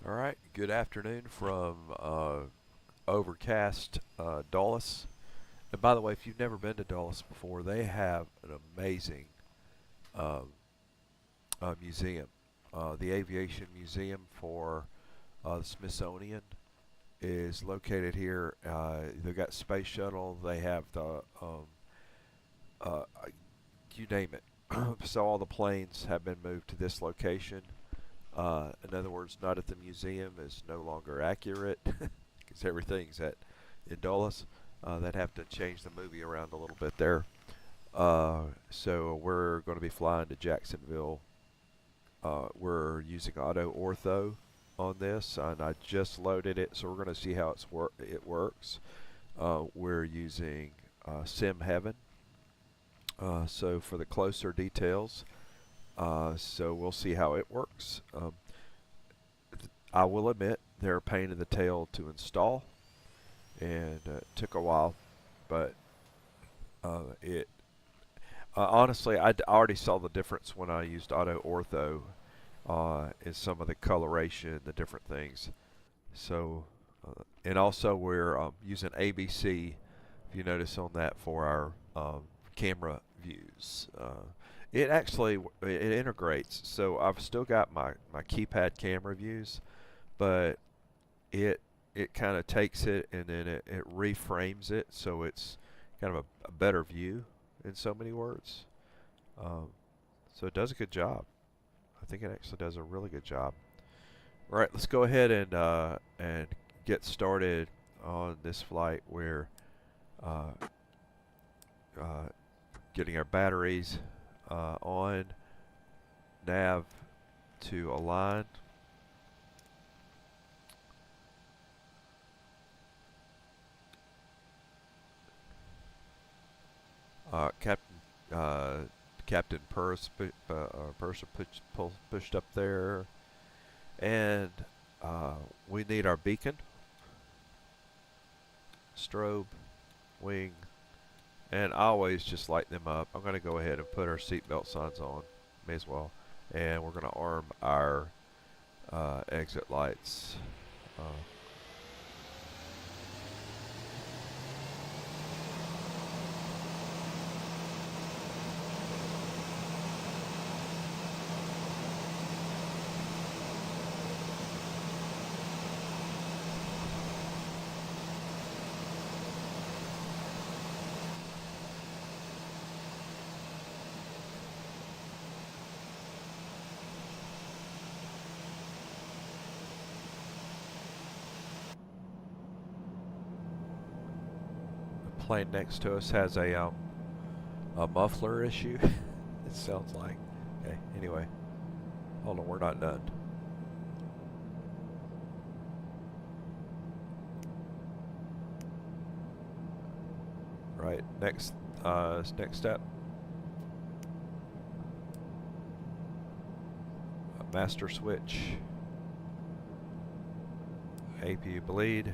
All right, good afternoon from overcast Dulles. And by the way, if you've never been to Dulles before, they have an amazing um, museum. The Aviation Museum for the Smithsonian is located here. They've got Space Shuttle. They have the uh, you name it. So all the planes have been moved to this location. In other words, not at the museum is no longer accurate because everything's at in Dulles. They'd have to change the movie around a little bit there. So we're going to be flying to Jacksonville. We're using AutoOrtho on this, and I just loaded it, so we're going to see how it works. We're using Simheaven. So for the closer details, so we'll see how it works. I will admit they're a pain in the tail to install, and it took a while, but it honestly I already saw the difference when I used AutoOrtho in some of the coloration, the different things. So, and also we're using ABC, if you notice on that for our camera views. It actually it integrates, so I've still got my keypad camera views, but it kind of takes it and then it reframes it so it's kind of a better view in so many words. Um, so it does a good job. I think it actually does a really good job. All right, let's go ahead and get started on this flight. We're uh, uh, getting our batteries on, nav to align. Captain Captain Purse pushed up there, and we need our beacon, strobe, wing, and I always just light them up. I'm going to go ahead and put our seatbelt signs on, may as well, and we're going to arm our exit lights. Uh, the plane next to us has a muffler issue. It sounds like. Okay, anyway, hold on, we're not done. Right, next step. Master switch. APU bleed.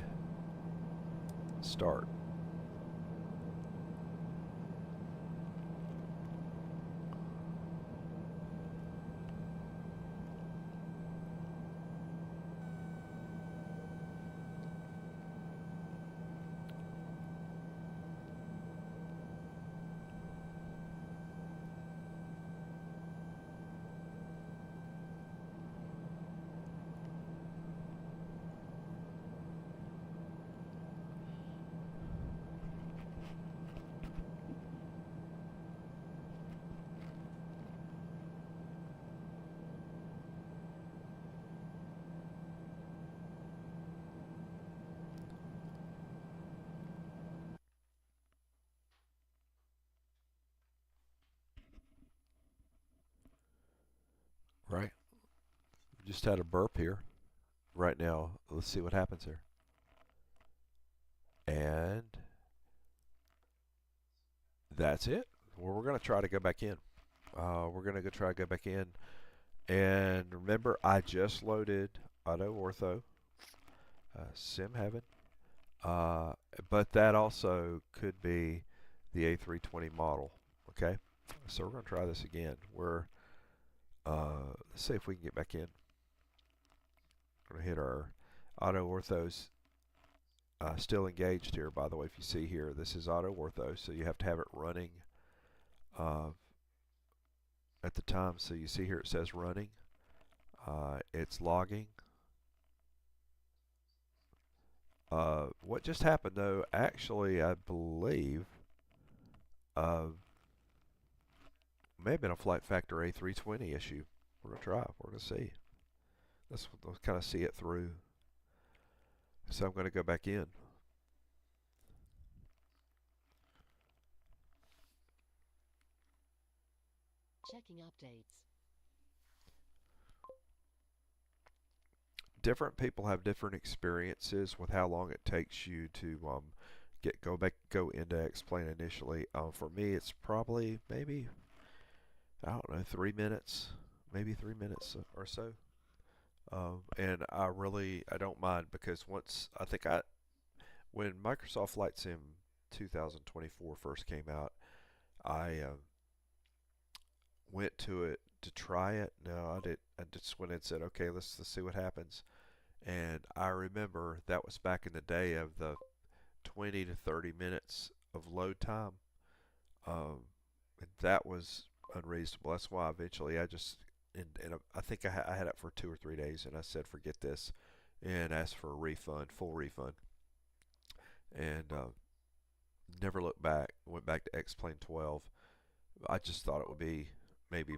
Start. Right. Just had a burp here. Right now, let's see what happens here. And that's it. Well, we're going to try to go back in. We're going to try to go back in. And remember, I just loaded AutoOrtho, Simheaven. But that also could be the A320 model. Okay, so we're going to try this again. Let's see if we can get back in. We're going to going to hit our AutoOrtho's still engaged here, by the way. If you see here, this is AutoOrtho, so you have to have it running at the time. So you see here it says running. It's logging. What just happened though, actually I believe may have been a flight factor A320 issue. We're going to try. We're going to see. Let's kind of see it through. So I'm going to go back in. Checking updates. Different people have different experiences with how long it takes you to go into Xplane initially. For me, it's probably maybe, I don't know, 3 minutes, maybe 3 minutes or so. And I don't mind, because when Microsoft Flight Sim 2024 first came out, I went to it to try it. No, I just went and said, okay, let's see what happens. And I remember that was back in the day of the 20 to 30 minutes of load time. And that was unreasonable. That's why eventually I just, I think I had it for 2 or 3 days, and I said, forget this, and asked for a refund, full refund. And never looked back. Went back to Xplane 12. I just thought it would be maybe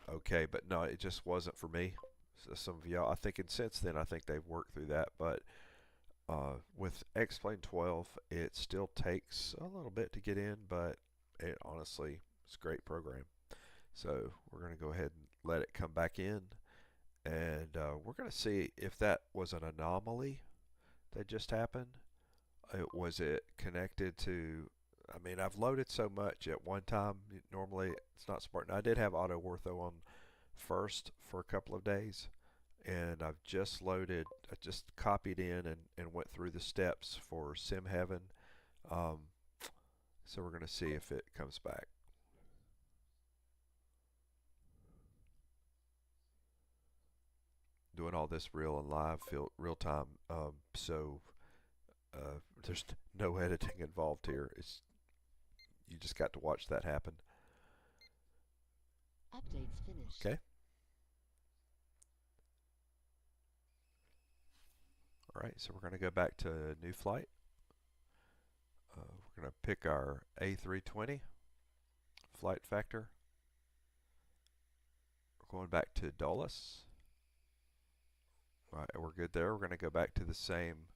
okay, but no, it just wasn't for me. So some of y'all, I think, and since then, I think they've worked through that. But with Xplane 12, it still takes a little bit to get in, but it honestly, it's a great program. So we're going to go ahead and let it come back in, and we're going to see if that was an anomaly that just happened. Was it connected to, I mean, I've loaded so much at one time. Normally, it's not smart. Now, I did have AutoOrtho on first for a couple of days, and I've just loaded, I just copied in and went through the steps for Simheaven. So we're going to see if it comes back. Doing all this real and live, real time. So there's no editing involved here. You just got to watch that happen. Updates finished. Okay. All right, so we're going to go back to new flight. We're going to pick our A320 flight factor. We're going back to Dulles. All right, we're good there. We're going to go back to the same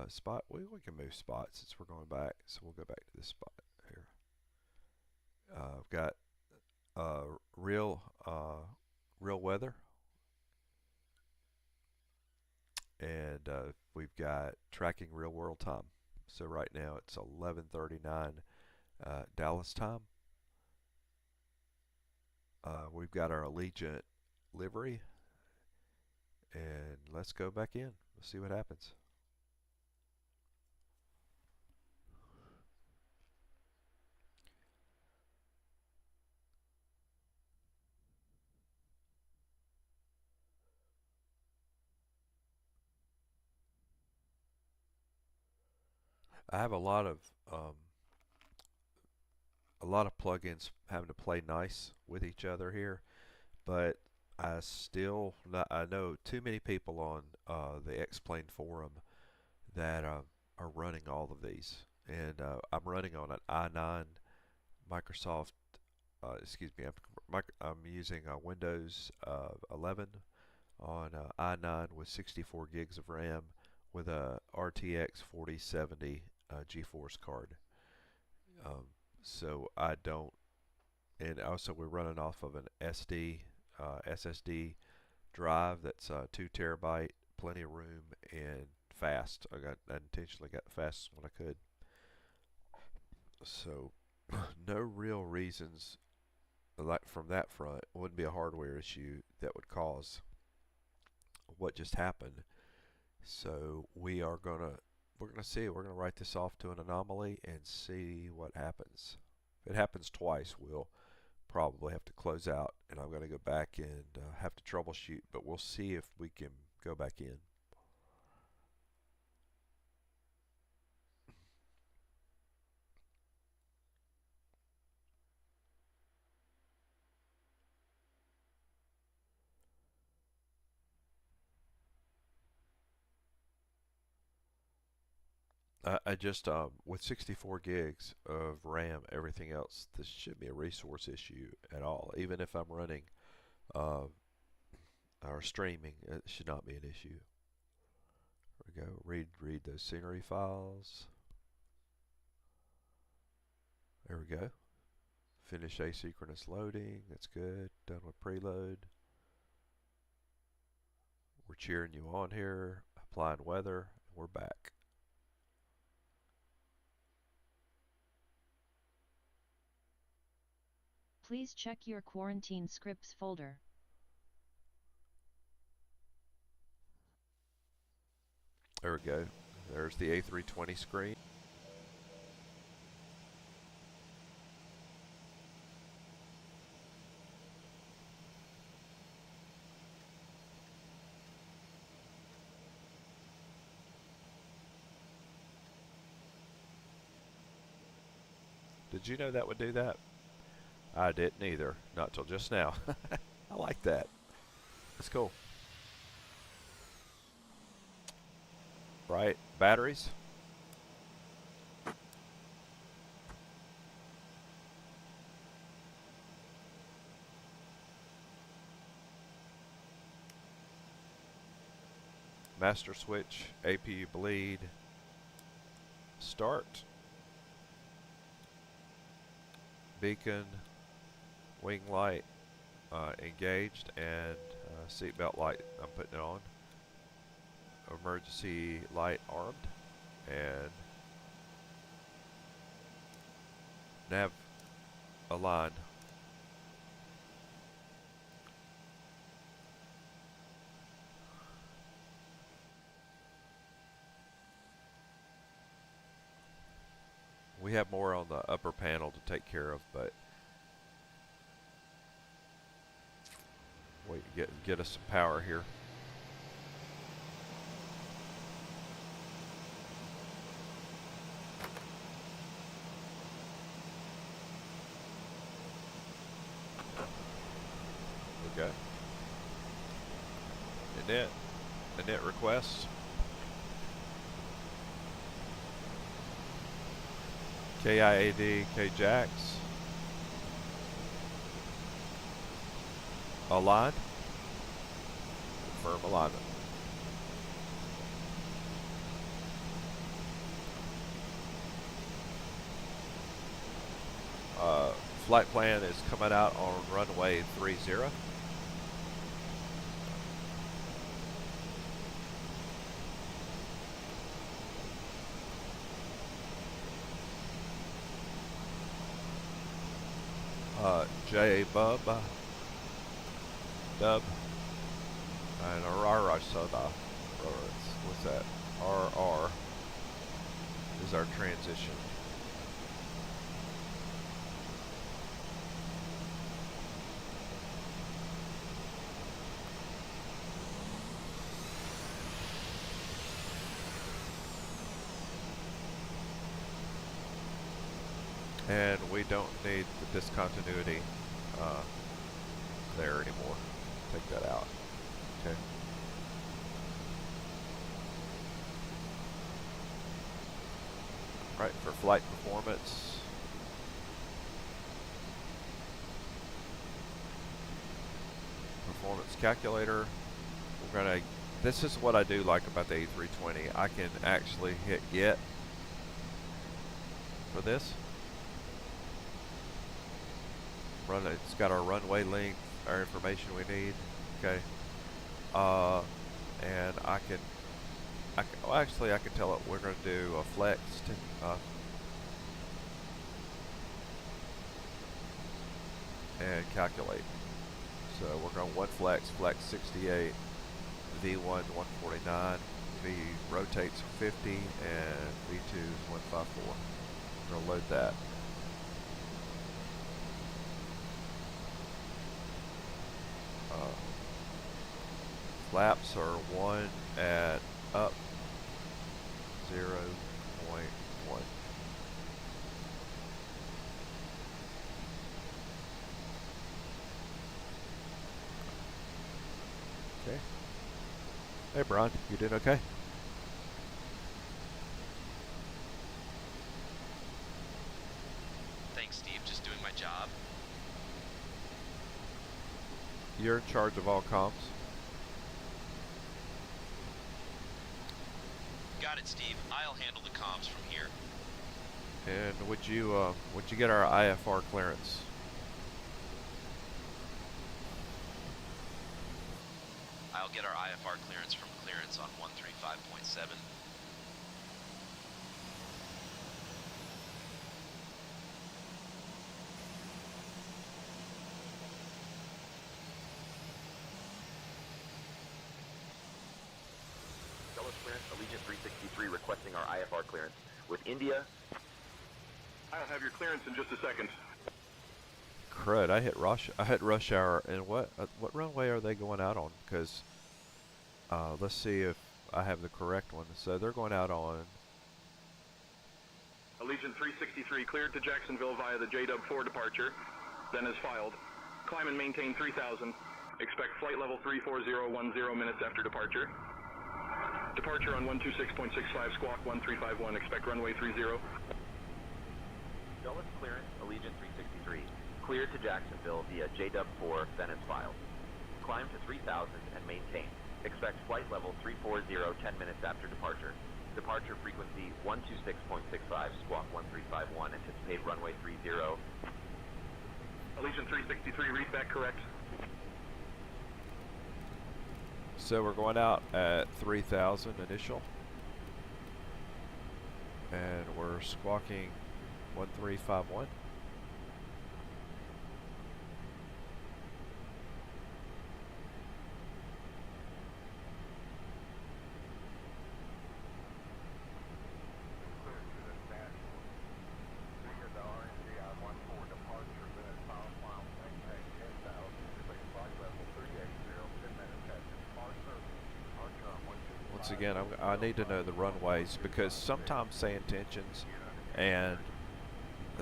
spot. We can move spots since we're going back, so we'll go back to this spot here. I've got real weather, and we've got tracking real world time. So right now it's 11:39 Dallas time. We've got our Allegiant livery, and let's go back in. Let's see what happens. I have a lot of plugins having to play nice with each other here, but I know too many people on the Xplane forum that are running all of these, and I'm running on an i9 Microsoft. Excuse me, I'm using Windows 11 on i9 with 64 gigs of RAM with a RTX 4070 GeForce card. So I don't, and also we're running off of an SSD drive that's 2 terabyte, plenty of room, and fast. I intentionally got the fastest one I could. So no real reasons like from that front. It wouldn't be a hardware issue that would cause what just happened. So we're gonna see. We're gonna write this off to an anomaly and see what happens. If it happens twice, we'll probably have to close out, and I'm going to go back and have to troubleshoot. But we'll see if we can go back in. I just, with 64 gigs of RAM, everything else, this shouldn't be a resource issue at all. Even if I'm running or streaming, it should not be an issue. There we go. Read those scenery files. There we go. Finish asynchronous loading. That's good. Done with preload. We're cheering you on here. Applying weather. We're back. Please check your quarantine scripts folder. There we go. There's the A320 screen. Did you know that would do that? I didn't either. Not till just now. I like that. That's cool. Right. Batteries. Master switch. APU bleed. Start. Beacon. Wing light engaged, and seatbelt light I'm putting it on. Emergency light armed, and nav aligned. We have more on the upper panel to take care of, but wait, get us some power here. Okay. Init request. KIAD, KJAX. Aligned. Confirm alignment. Flight plan is coming out on runway 30. J Bub Dub and RR Soda. What's that? RR is our transition. And we don't need the discontinuity there anymore. Take that out. Okay. Right, for flight performance. Performance calculator. We're gonna, this is what I do like about the A320. I can actually hit get for this. It's got our runway length, our information we need. Okay. And I can well, actually I can tell it we're going to do a flex and calculate. So we're going one flex 68, V1 149, V rotates 50, and V2 is 154. We're going to load that. Flaps are 1 at up 0.1. Okay. Hey, Brian, you doing okay? Thanks, Steve. Just doing my job. You're in charge of all comms. Got it, Steve. I'll handle the comms from here. And would you get our IFR clearance? I'll get our IFR clearance from clearance on 135.7. Clearance, Allegiant 363 requesting our IFR clearance. With India, I'll have your clearance in just a second. Crud! I hit rush hour. And what runway are they going out on? Because let's see if I have the correct one. So they're going out on Allegiant 363 cleared to Jacksonville via the JW4 departure, then is filed. Climb and maintain 3000. Expect flight level 34010 minutes after departure. Departure on 126.65 squawk 1351. Expect runway 30. Dulles clearance, Allegiant 363 cleared to Jacksonville via JW4, then is filed. Climb to 3000 and maintain. Expect flight level 340 10 minutes after departure. Departure frequency 126.65 squawk 1351. Anticipate runway 30. Allegiant 363, read back correct. So we're going out at 3,000 initial, and we're squawking 1351. Once again, I need to know the runways, because sometimes say intentions and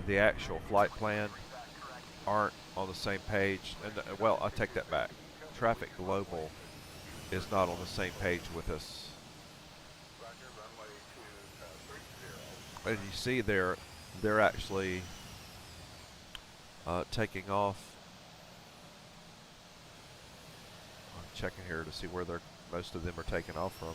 the actual flight plan aren't on the same page. And well, I take that back. Traffic Global is not on the same page with us. And you see they're actually taking off. I'm checking here to see where most of them are taking off from.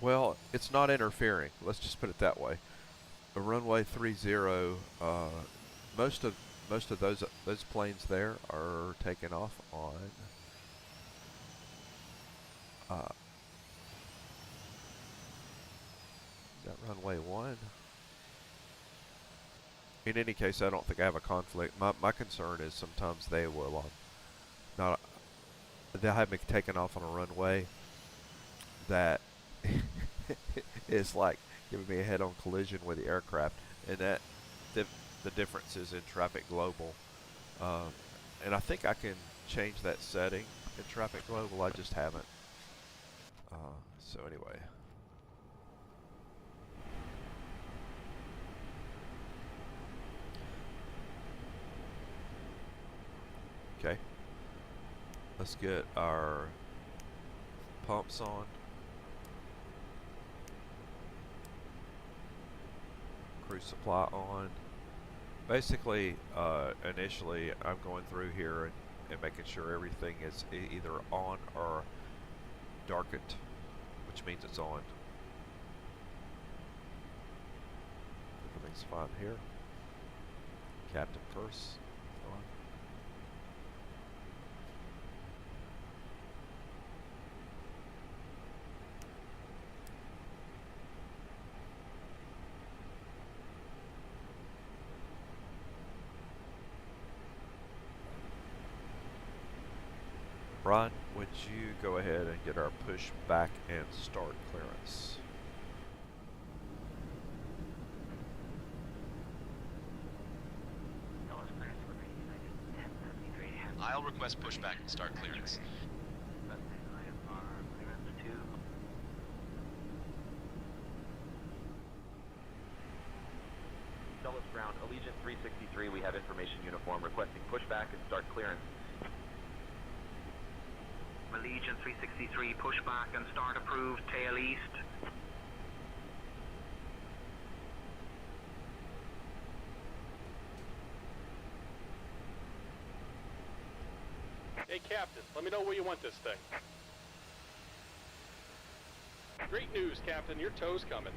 Well, it's not interfering. Let's just put it that way. A runway 30. Most of those planes there are taking off on. Is that runway 1? In any case, I don't think I have a conflict. My concern is sometimes they will they'll have me taken off on a runway that is like giving me a head-on collision with the aircraft, and that the difference is in Traffic Global, and I think I can change that setting in Traffic Global. I just haven't. So anyway. Okay. Let's get our pumps on. Cruise supply on. Basically, initially, I'm going through here and making sure everything is either on or darkened, which means it's on. Everything's fine here. Captain first. On. Ron, would you go ahead and get our push back and start clearance? I'll request pushback and start clearance. Dulles Ground, Allegiant 363, we have information uniform requesting pushback and start clearance. Allegiant 363, pushback and start approved, tail east. Hey, Captain, let me know where you want this thing. Great news, Captain. Your tow's coming.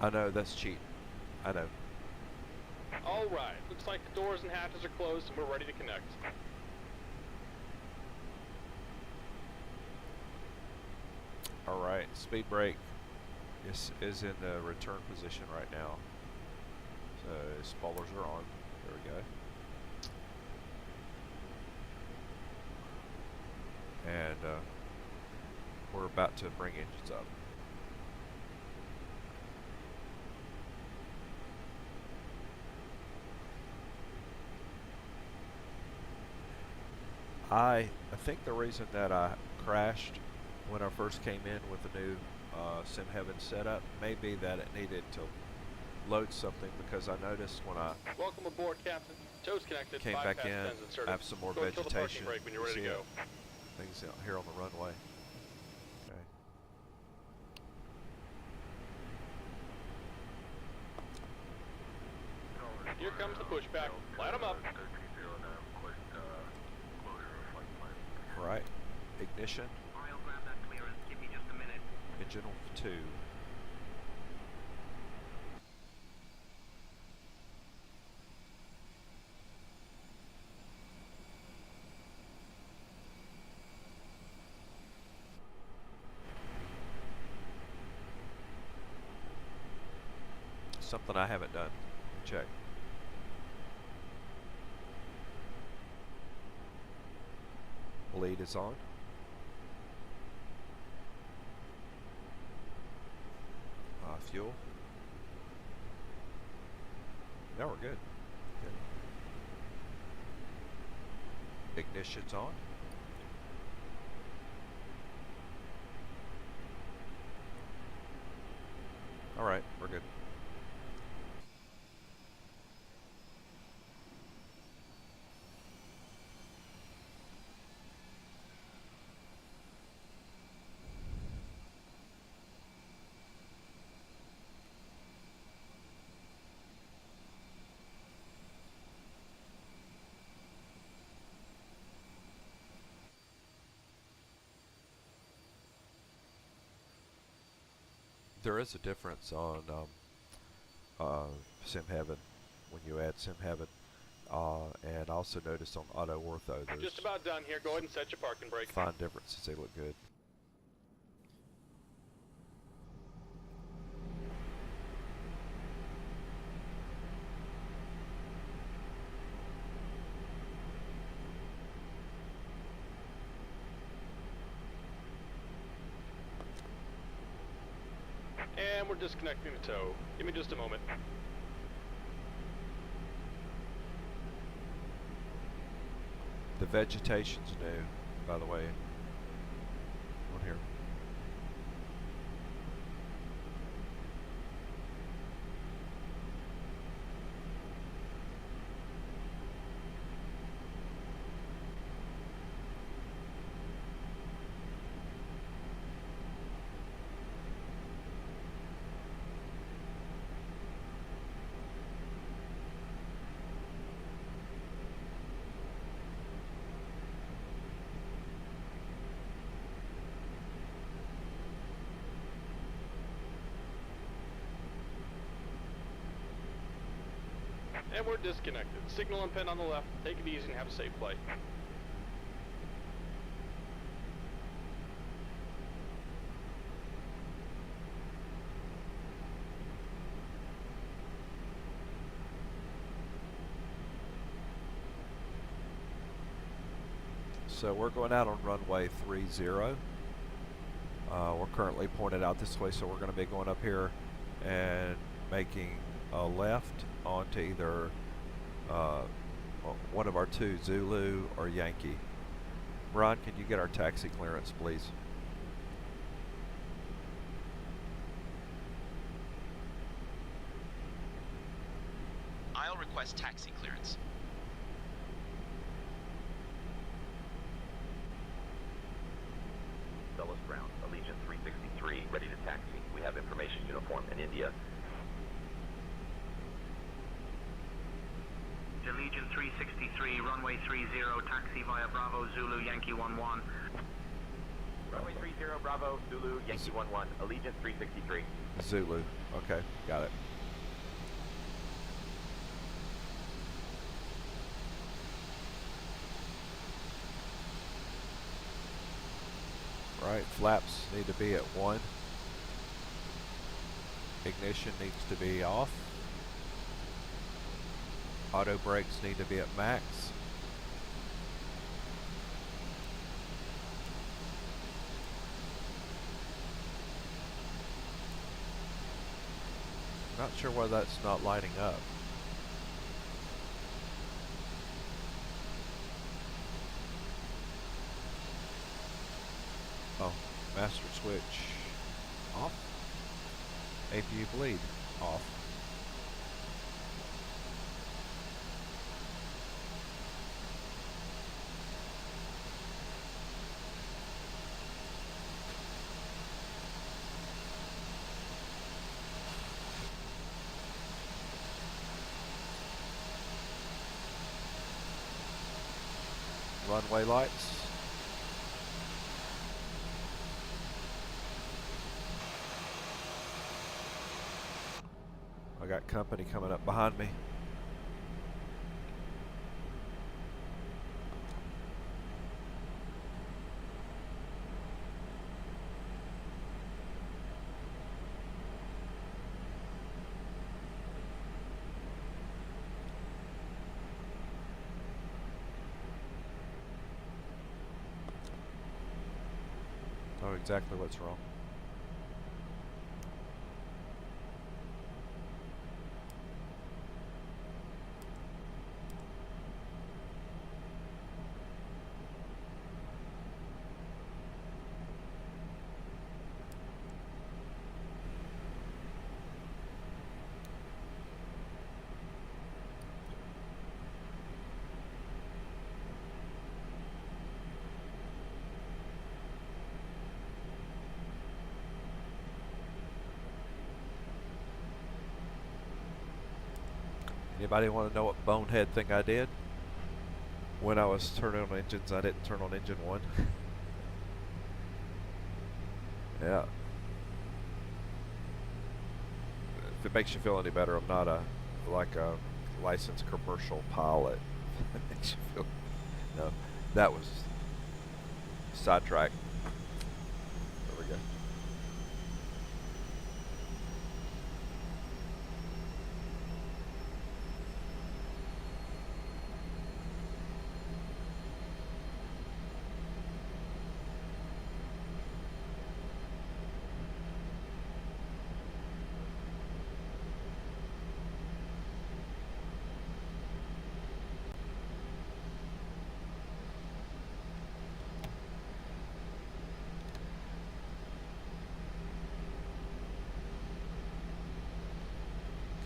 I know, that's cheating. I know. All right. Looks like the doors and hatches are closed and we're ready to connect. All right, speed brake is in the return position right now. So spoilers are on. There we go. And we're about to bring engines up. I think the reason that I crashed when I first came in with the new Simheaven setup may be that it needed to load something, because I noticed when I Welcome aboard, Captain. Tow's connected. came back in, I have some more Go until the parking vegetation. brake when you're You ready to see go. it? Things out here on the runway. Okay. Here comes the pushback. Light 'em up. All right. Ignition. I'll grab that clearance, give me just a minute. Engine 2. Something I haven't done. Check. Lead is on. Fuel. Now we're good. Ignition's on. All right, we're good. There is a difference on Simheaven when you add Simheaven, and also notice on AutoOrtho there's Just about done here. Go ahead and set your parking brake. fine differences. They look good. And we're disconnecting the tow. Give me just a moment. The vegetation's new, by the way, on here. And we're disconnected. Signal and pin on the left. Take it easy and have a safe flight. So we're going out on runway 30. We're currently pointed out this way, so we're going to be going up here and making a left onto either one of our two, Zulu or Yankee. Ron, can you get our taxi clearance, please? I'll request taxi clearance. Dulles ground, Allegiant 363, ready to taxi. We have information uniform in India. Allegiant 363, runway 30, taxi via Bravo Zulu Yankee 11. Runway 30, Bravo, Zulu, Yankee 11, Allegiant 363. Zulu. Okay, got it. Right, flaps need to be at 1. Ignition needs to be off. Auto brakes need to be at max. Not sure why that's not lighting up. Oh, master switch off. APU bleed off. Runway lights. I got company coming up behind me. Know exactly what's wrong. Anybody want to know what bonehead thing I did? When I was turning on engines, I didn't turn on engine 1. Yeah. If it makes you feel any better, I'm not a licensed commercial pilot. It makes you feel, no, that was sidetrack. There we go.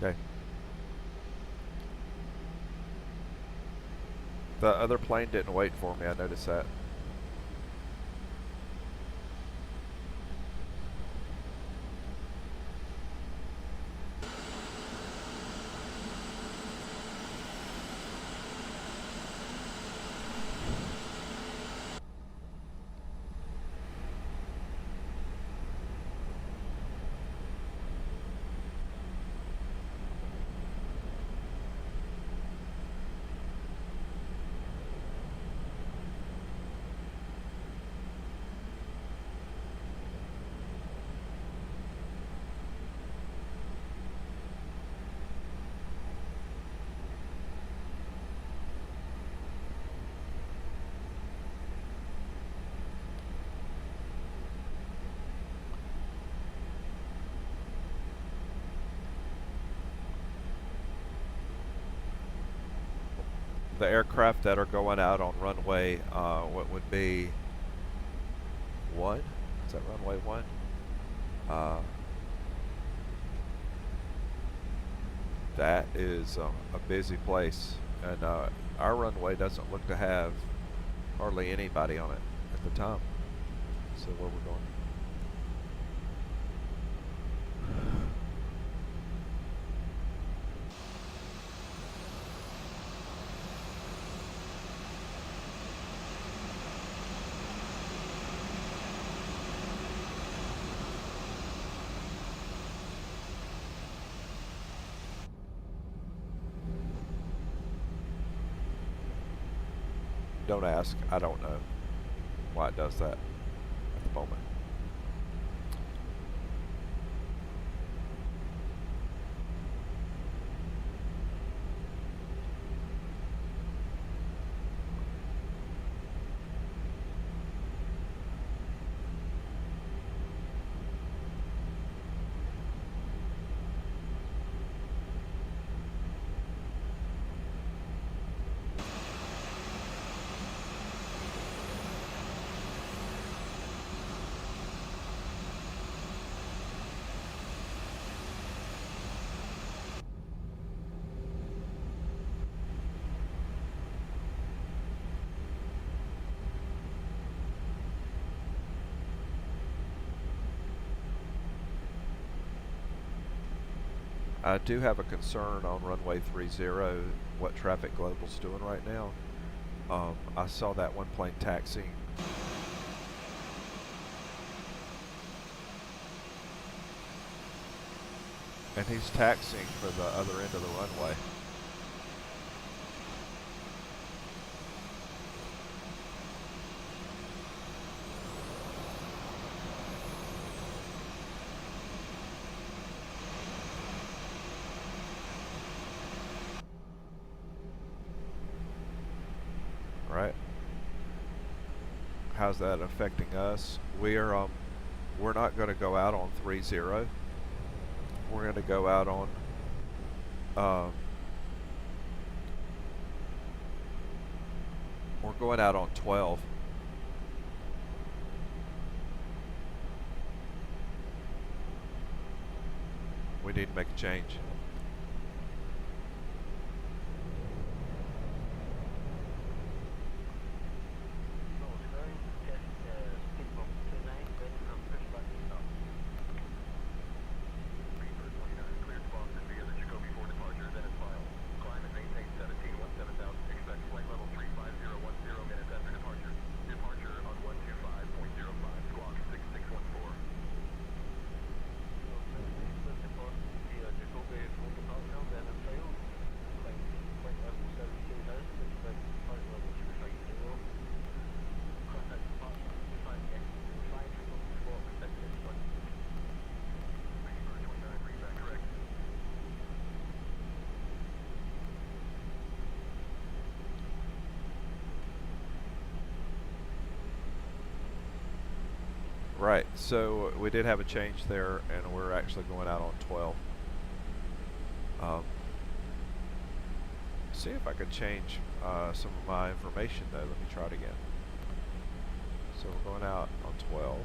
Okay. The other plane didn't wait for me, I noticed that. the aircraft that are going out on runway, what would be 1? Is that runway 1? That is a busy place, and our runway doesn't look to have hardly anybody on it at the time. So where we're going? Don't ask. I don't know why it does that at the moment. I do have a concern on runway 30, what Traffic Global's doing right now. I saw that one plane taxiing. And he's taxiing for the other end of the runway. Right? How's that affecting us? We're not going to go out on 30. We're going to go out on we're going out on 12. We need to make a change. Right, so we did have a change there, and we're actually going out on 12. See if I could change some of my information though. Let me try it again. So we're going out on 12.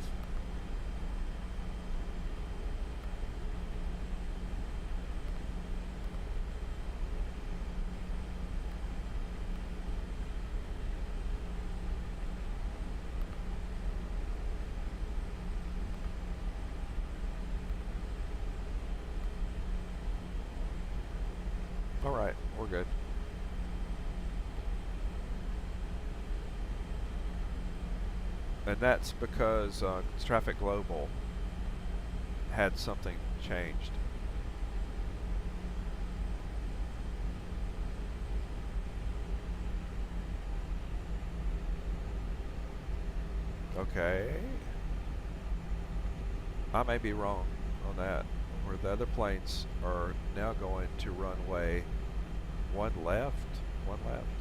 Alright, we're good. And that's because Traffic Global had something changed. Okay. I may be wrong on that. Where the other planes are now going to runway 1 left.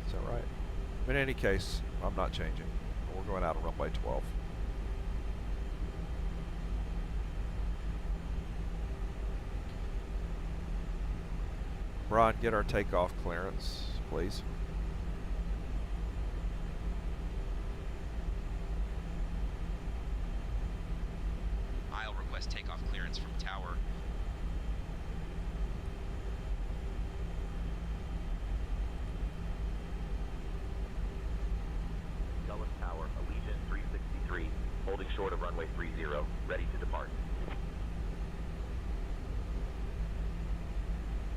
Is that right? But in any case, I'm not changing. We're going out on runway 12. Brian, get our takeoff clearance, please. request takeoff clearance from tower. Dulles Tower, Allegiant 363, holding short of runway 30, ready to depart.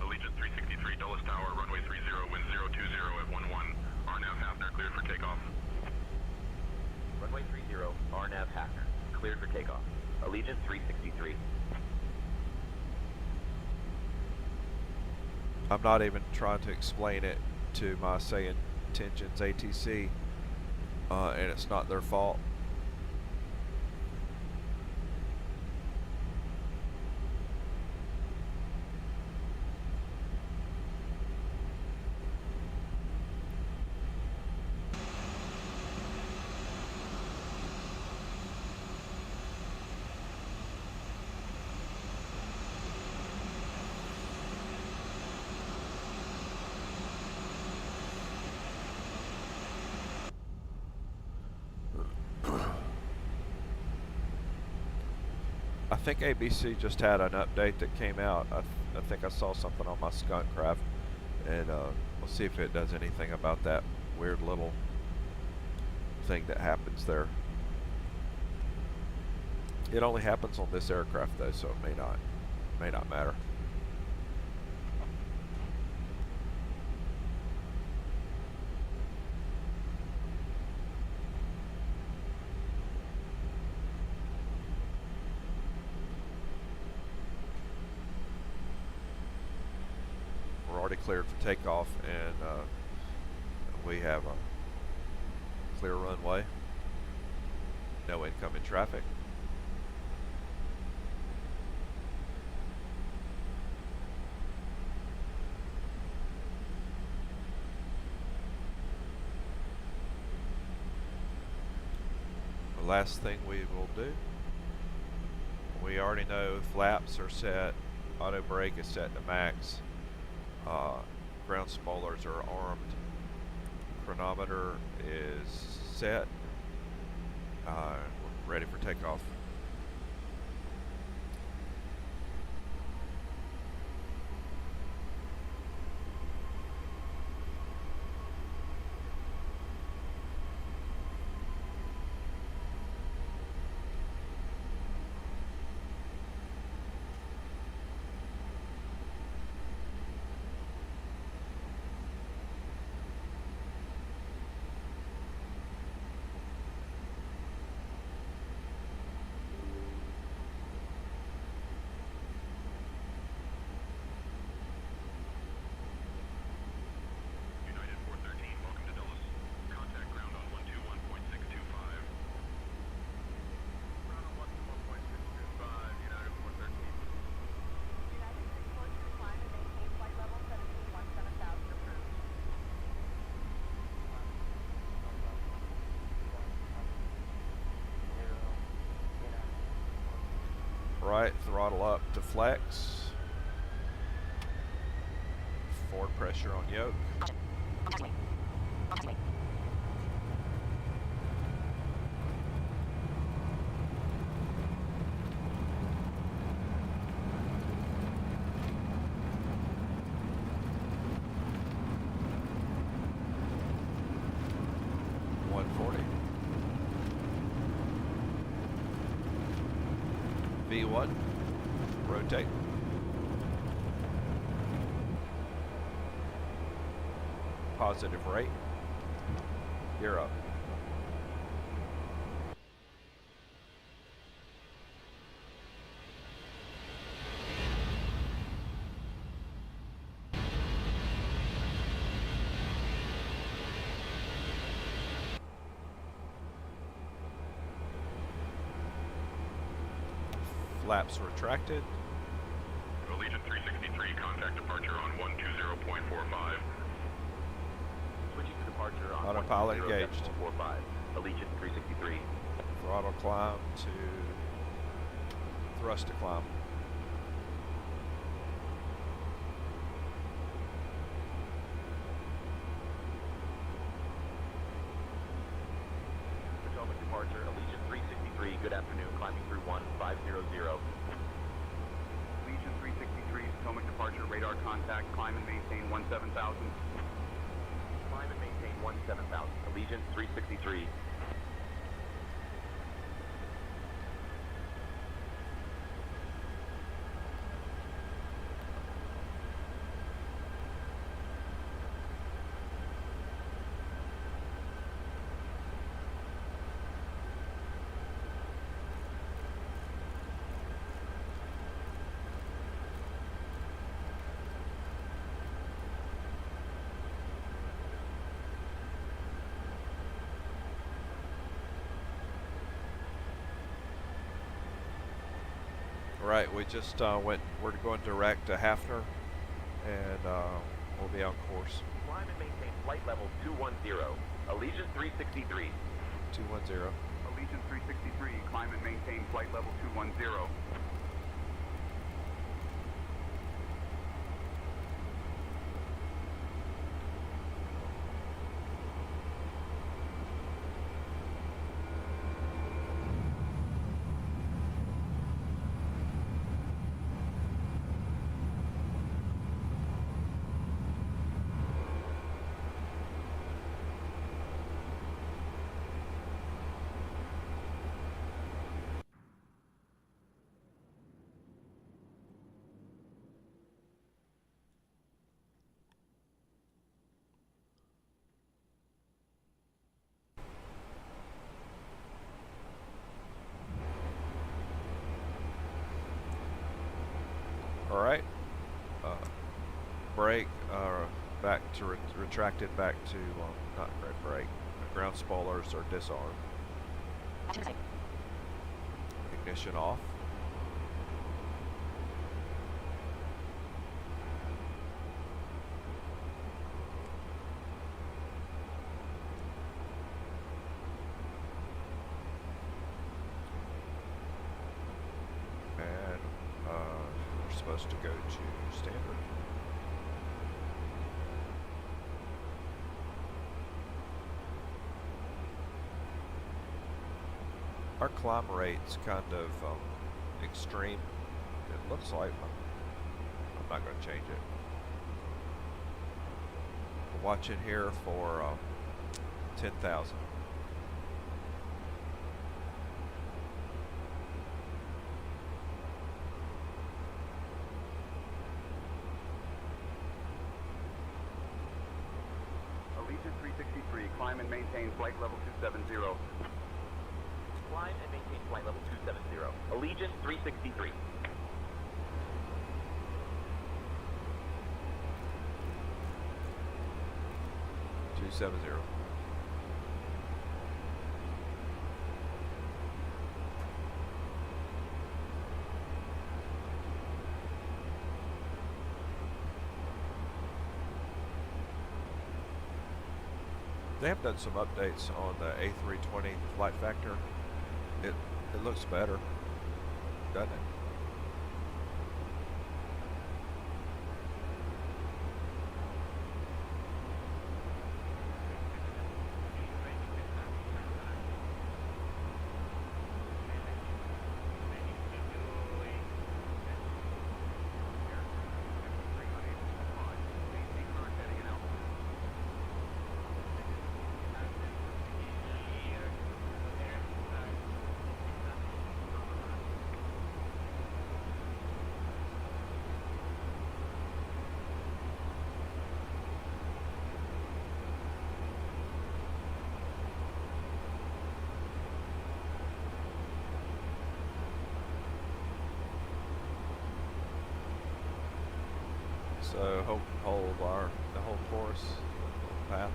Allegiant 363, Dulles Tower, runway 30, wind 020 at 11. RNAV Hafner cleared for takeoff. Runway 30, RNAV Hafner, cleared for takeoff. Allegiant 363. I'm not even trying to explain it to my say Intentions ATC, and it's not their fault. I think ABC just had an update that came out. I think I saw something on my skunk craft, and we'll see if it does anything about that weird little thing that happens there. It only happens on this aircraft though, so it may not matter. Cleared for takeoff, and we have a clear runway, no incoming traffic. The last thing we will do, we already know flaps are set, auto brake is set to max. Ground spoilers are armed. Chronometer is set. We're ready for takeoff. Right, throttle up to flex. Forward pressure on yoke. V1, rotate. Positive rate. Gear up. Flaps retracted. Allegiant 363, contact departure on 120.45. Switching to departure on Autopilot engaged. 120.45. Allegiant 363. Throttle climb to thrust to climb. Potomac departure, Allegiant 363, good afternoon. Climbing through 1500. Allegiant 363, Potomac departure, radar contact, climb and maintain 17,000. Climb and maintain 17,000. Allegiant 363. Right, we just we're going direct to Hafner, and we'll be on course. Climb and maintain flight level 210. Allegiant 363. 210. Allegiant 363, climb and maintain flight level 210. All right. Brake back to retracted back to not brake. Ground spoilers are disarmed. Ignition off. And we're supposed to go to standard. Our climb rate's kind of extreme. It looks like I'm not going to change it. We're watching here for 10,000. Allegiant 363, climb and maintain flight level 270. Climb and maintain flight level 270. Allegiant 363. They have done some updates on the A320 flight factor. It looks better, doesn't it? So hold the whole course path.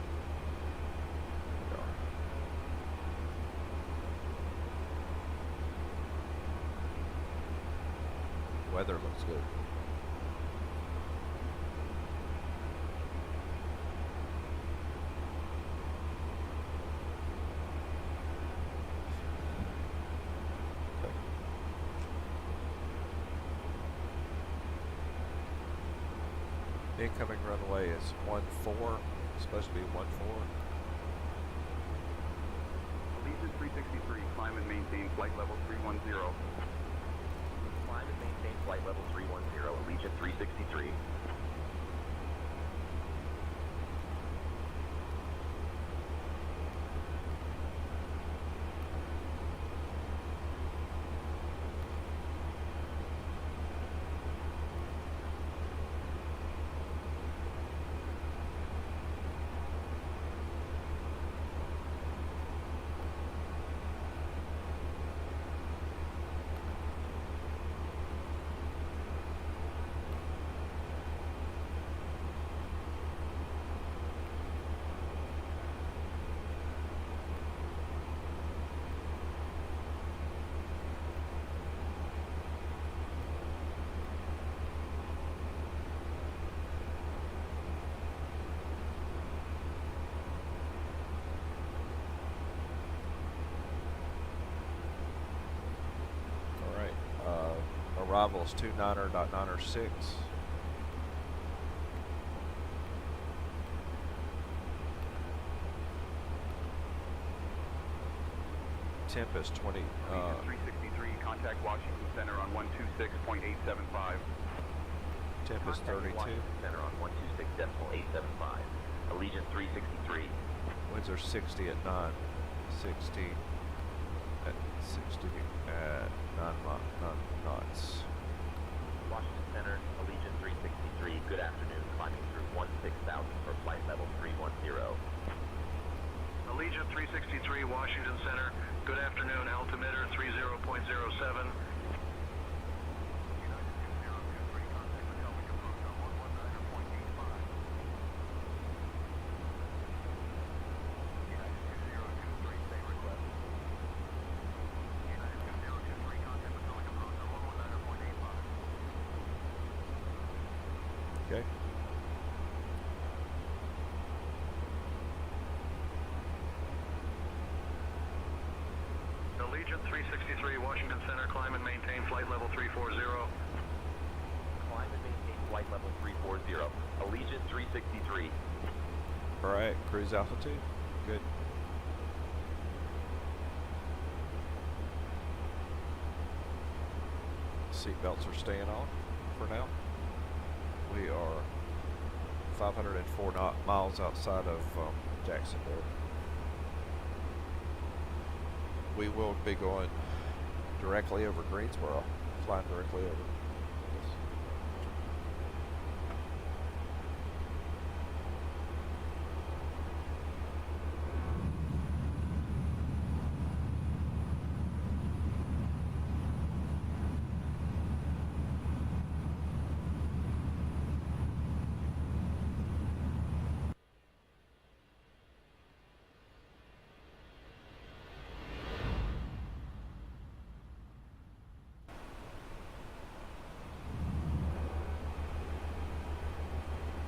Weather looks good. Incoming runway is 14. It's supposed to be 14. Allegiant 363, climb and maintain maintain flight level 310. Climb and maintain flight level 310, Allegiant 363. Arrivals 29.906. Temp is 20. 363, contact Washington Center on 126.875. Temp is 32. Center on 126.875. Allegiant 363. Winds are 60 at 9. 60 at 60 at 9 knots. Washington Center, Allegiant 363. Good afternoon. Climbing through 16,000 for flight level 310. Allegiant 363, Washington Center. Good afternoon. Altimeter 30.07. Okay. Allegiant 363, Washington Center. Climb and maintain flight level 340. Climb and maintain flight level 340. Allegiant 363. All right, cruise altitude. Good. Seat belts are staying on for now. We are 504 miles outside of Jacksonville. We will be going directly over Greensboro, flying directly over. Yes.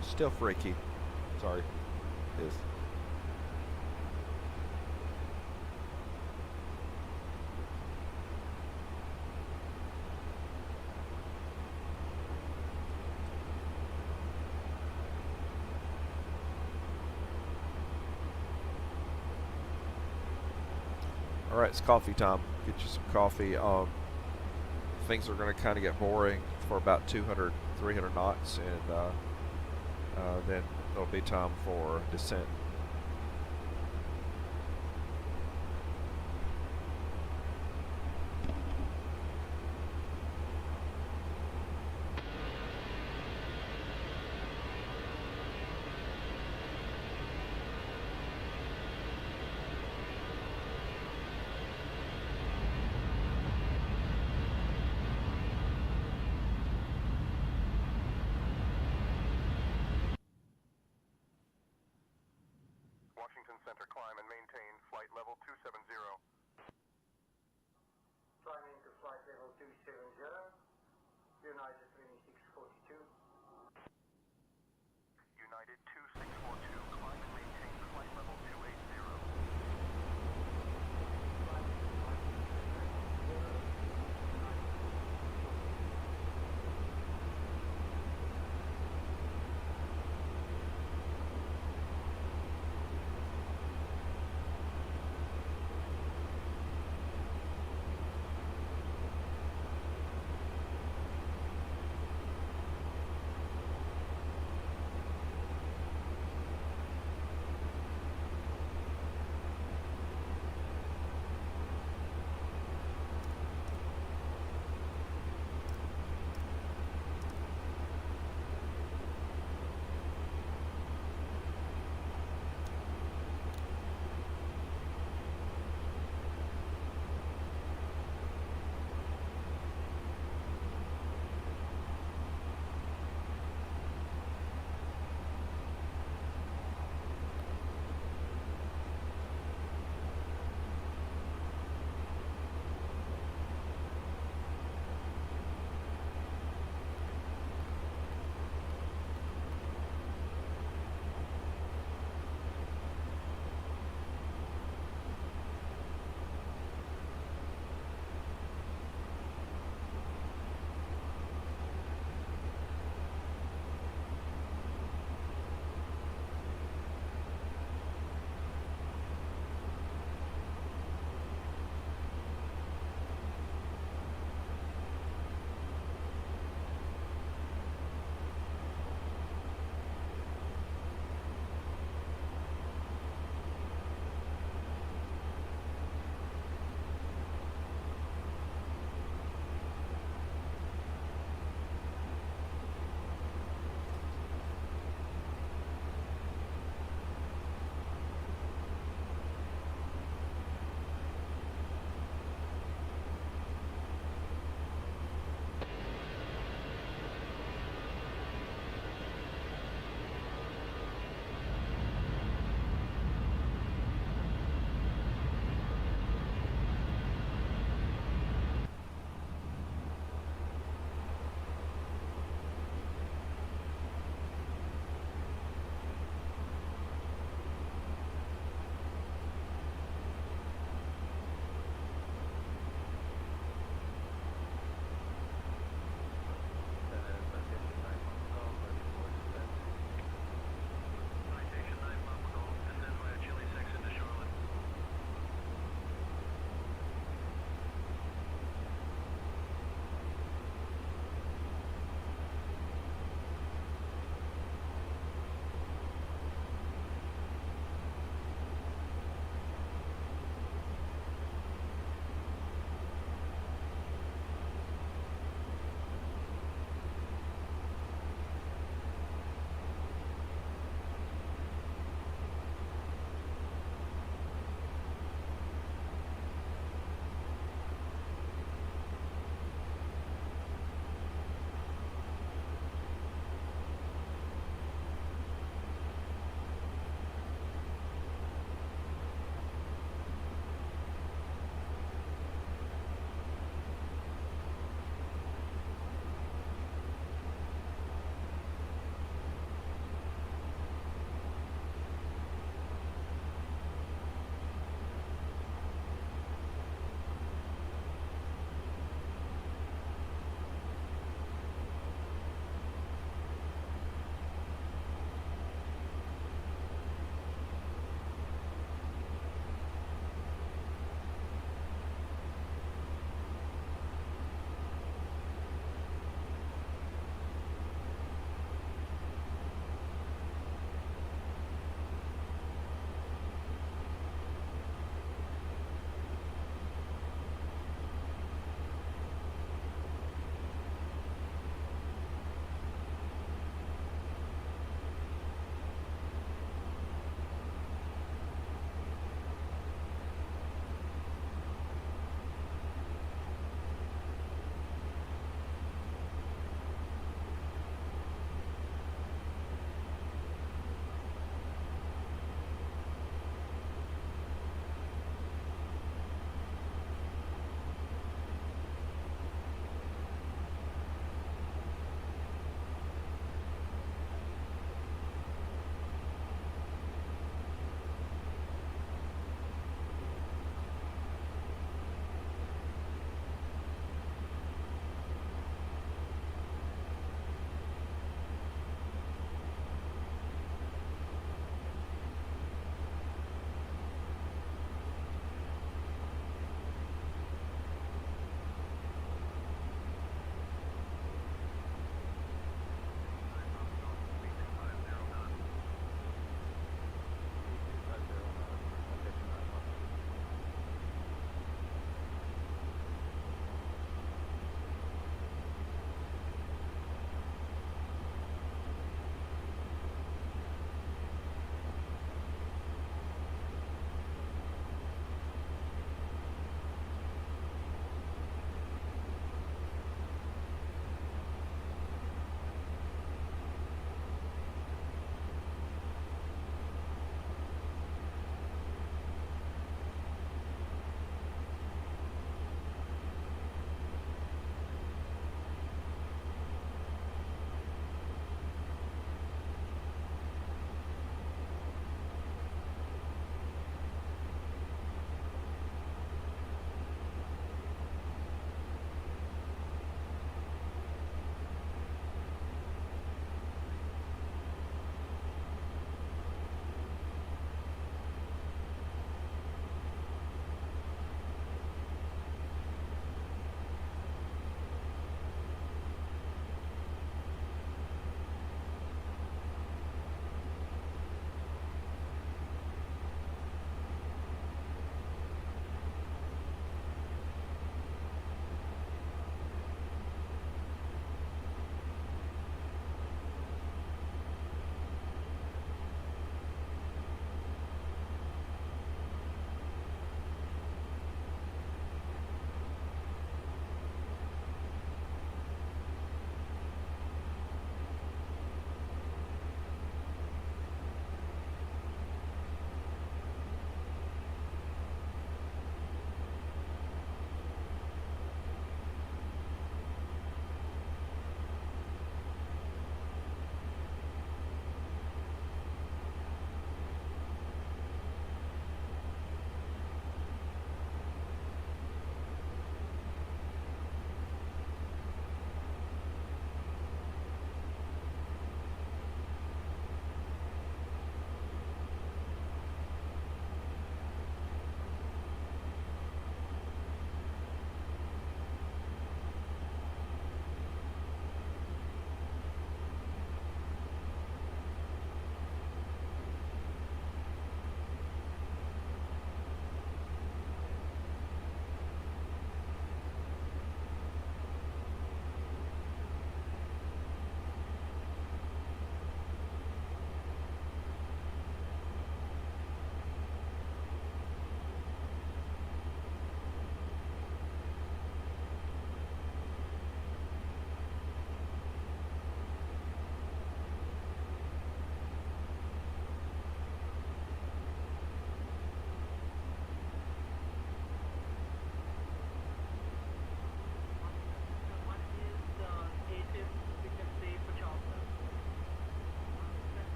Still freaky. Sorry. It is. All right, it's coffee time. Get you some coffee. Things are going to kind of get boring for about 200, 300 knots, and then there'll be time for descent. Center, climb and maintain flight level 270. Climbing to flight level 270, United 2642. United 2642, climb and maintain flight level 280.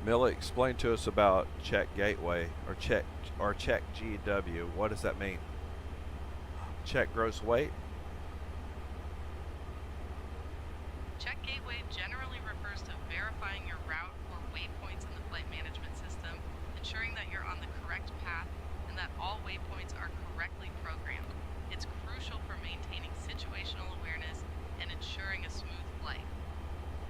Millie, explain to us about check gateway or check GW. What does that mean? Check gross weight? Check gateway generally refers to verifying your route or waypoints in the flight management system, ensuring that you're on the correct path and that all waypoints are correctly programmed. It's crucial for maintaining situational awareness and ensuring a smooth flight.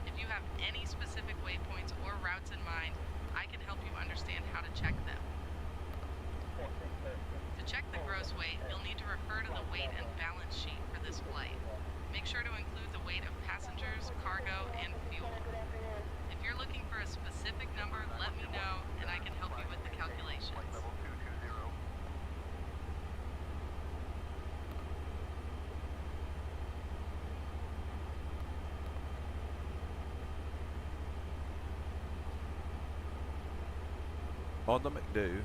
If you have any specific waypoints or routes in mind, I can help you understand how to check them. To check the gross weight, you'll need to refer to the weight and balance sheet for this flight. Make sure to include the weight of passengers, cargo, and fuel. If you're looking for a specific number, let me know and I can help you with the calculations. On the McDo,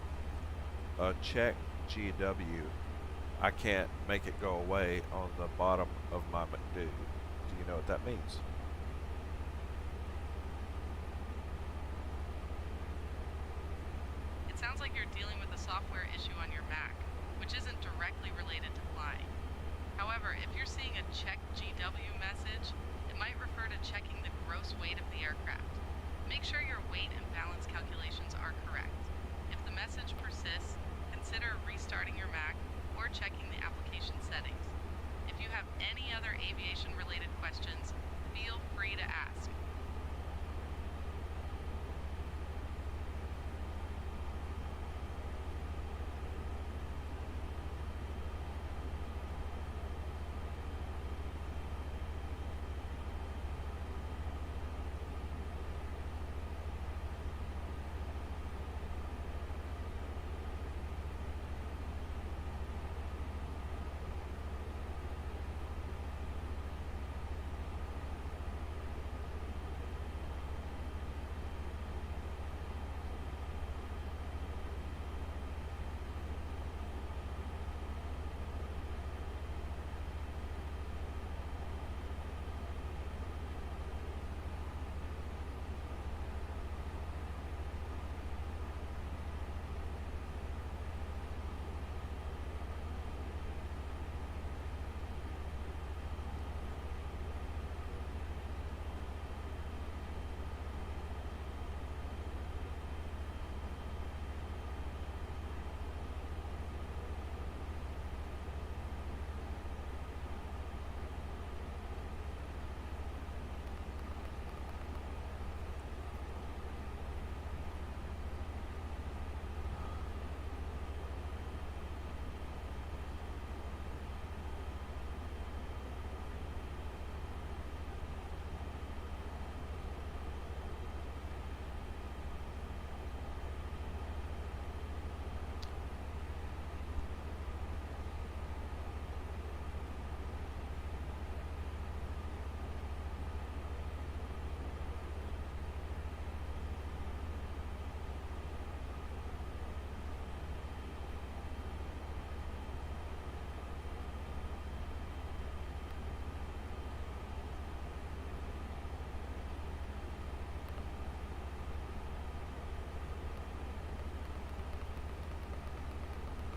check GW, I can't make it go away on the bottom of my McDo. Do you know what that means? It sounds like you're dealing with a software issue on your Mac, which isn't directly related to flying. However, if you're seeing a check GW message, it might refer to checking the gross weight of the aircraft. Make sure your weight and balance calculations are correct. If the message persists, consider restarting your Mac or checking the application settings. If you have any other aviation-related questions, feel free to ask.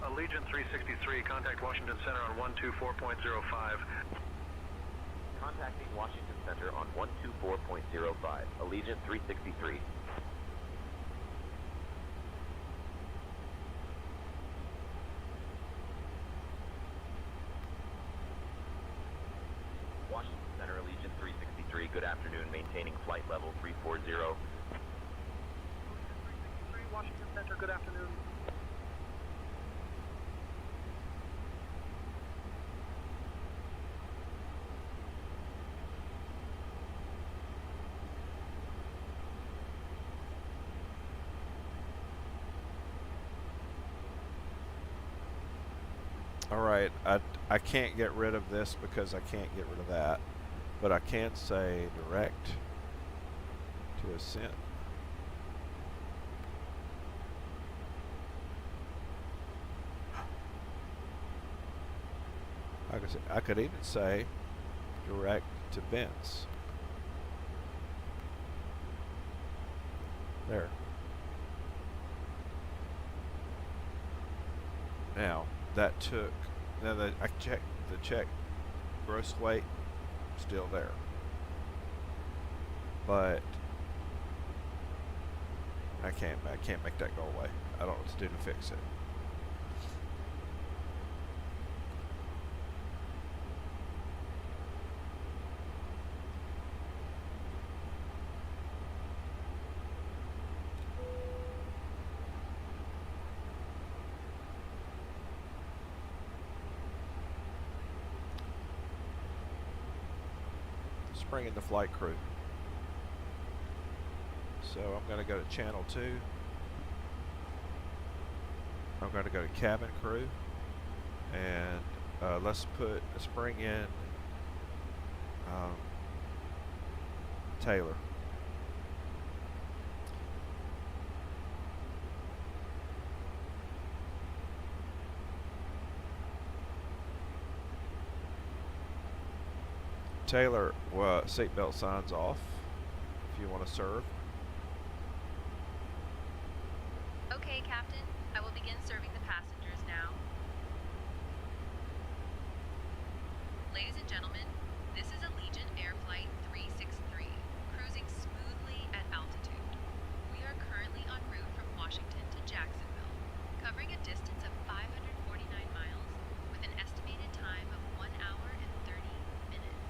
Allegiant 363, contact Washington Center on 124.05. Contacting Washington Center on 124.05. Allegiant 363. Washington Center, Allegiant 363. Good afternoon. Maintaining flight level 340. Allegiant 363, Washington Center, good afternoon. Alright, I can't get rid of this because I can't get rid of that. But I can say direct to ascent. I could even say direct to vents. There. Now that took. Now that I checked the check gross weight, still there. But I can't make that go away. I don't know what to do to fix it. Bring in the flight crew. So I'm going to go to channel 2. I'm going to go to cabin crew, and let's bring in Taylor. Taylor, seatbelt signs off if you want to serve. Okay, Captain. I will begin serving the passengers now. Ladies and gentlemen, this is Allegiant Air Flight 363, cruising smoothly at altitude. We are currently en route from Washington to Jacksonville, covering a distance of 549 miles with an estimated time of 1 hour and 30 minutes.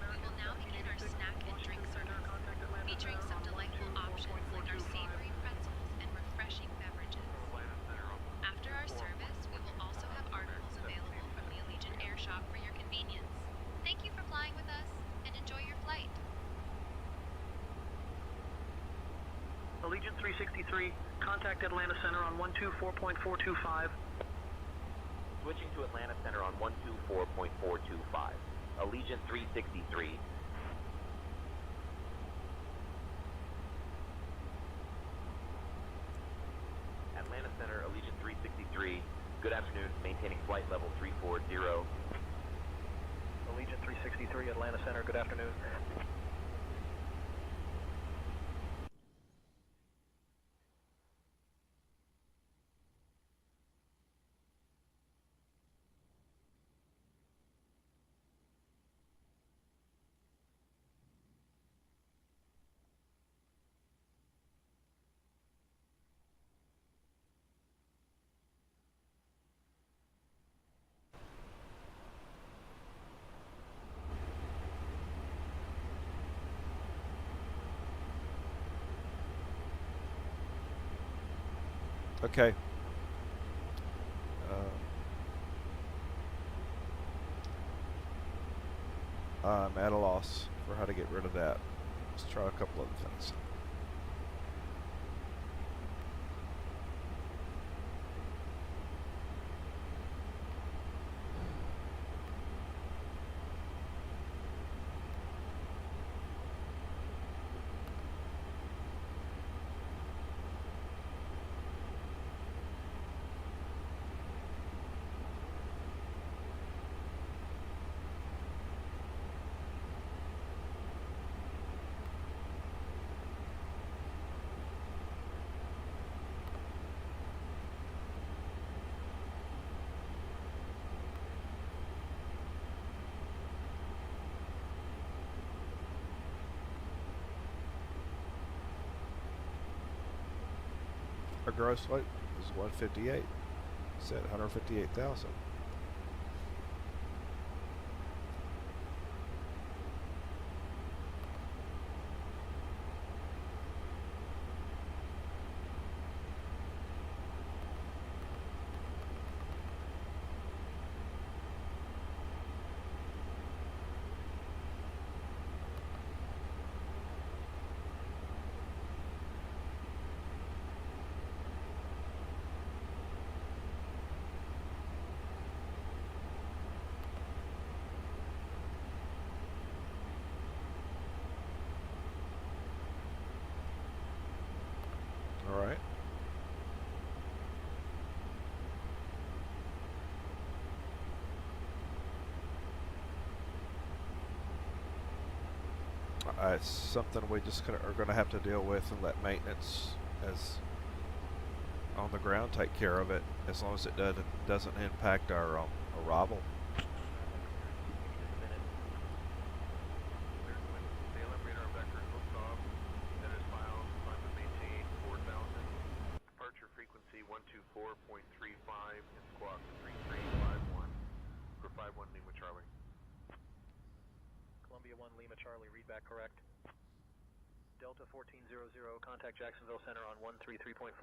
We will now begin our snack and drink service, featuring some delightful options like our savory pretzels and refreshing beverages. After our service, we will also have articles available from the Allegiant Air Shop for your convenience. Thank you for flying with us, and enjoy your flight. Allegiant 363, contact Atlanta Center on 124.425. Switching to Atlanta Center on 124.425. Allegiant 363. Atlanta Center, Allegiant 363. Good afternoon, maintaining flight level 340. Allegiant 363, Atlanta Center, good afternoon. Okay. I'm at a loss for how to get rid of that. Let's try a couple other things. Our gross weight is 158. Said 158,000. All right. It's something we just are going to have to deal with and let maintenance as on the ground take care of it as long as it doesn't impact our arrival. Departure frequency 124.35 and squawk 3351 for 51 Lima Charlie. Columbia 1 Lima Charlie, read back correct. Delta 1400, contact Jacksonville Center on 133.4.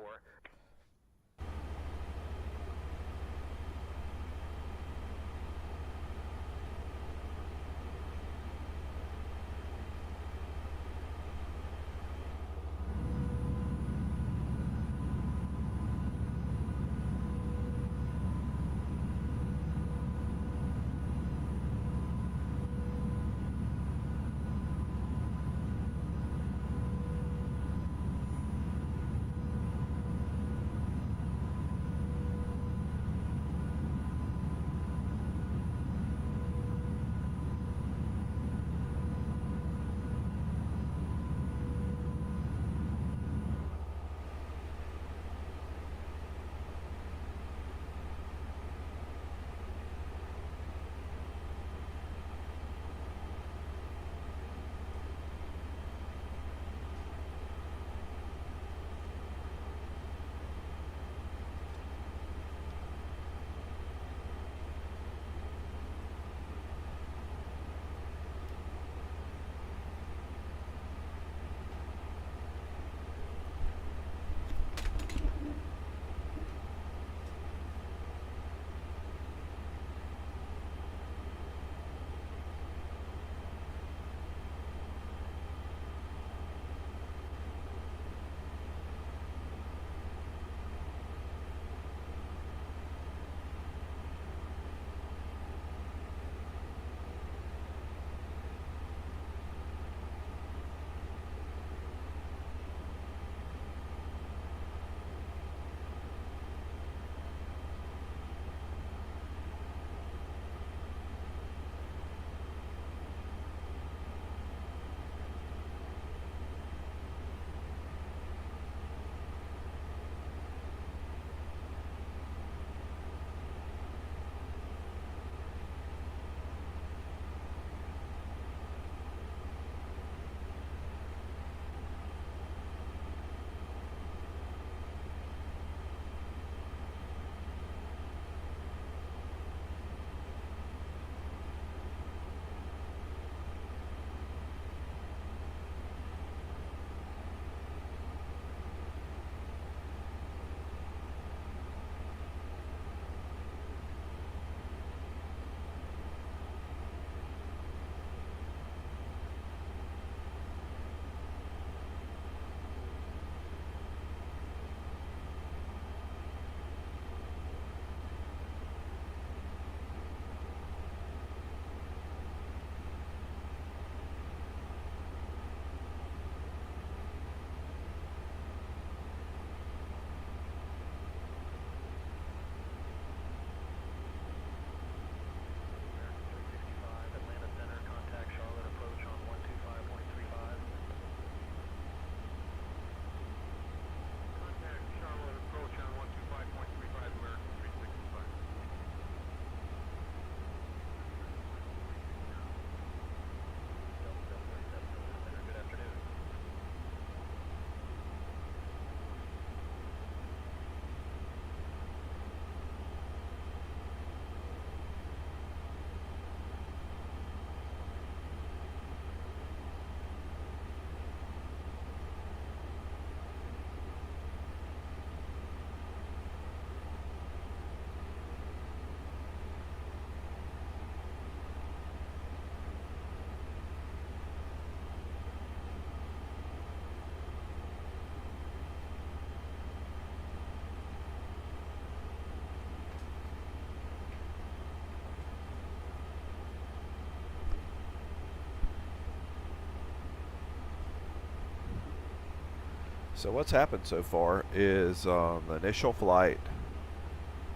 So what's happened so far is the initial flight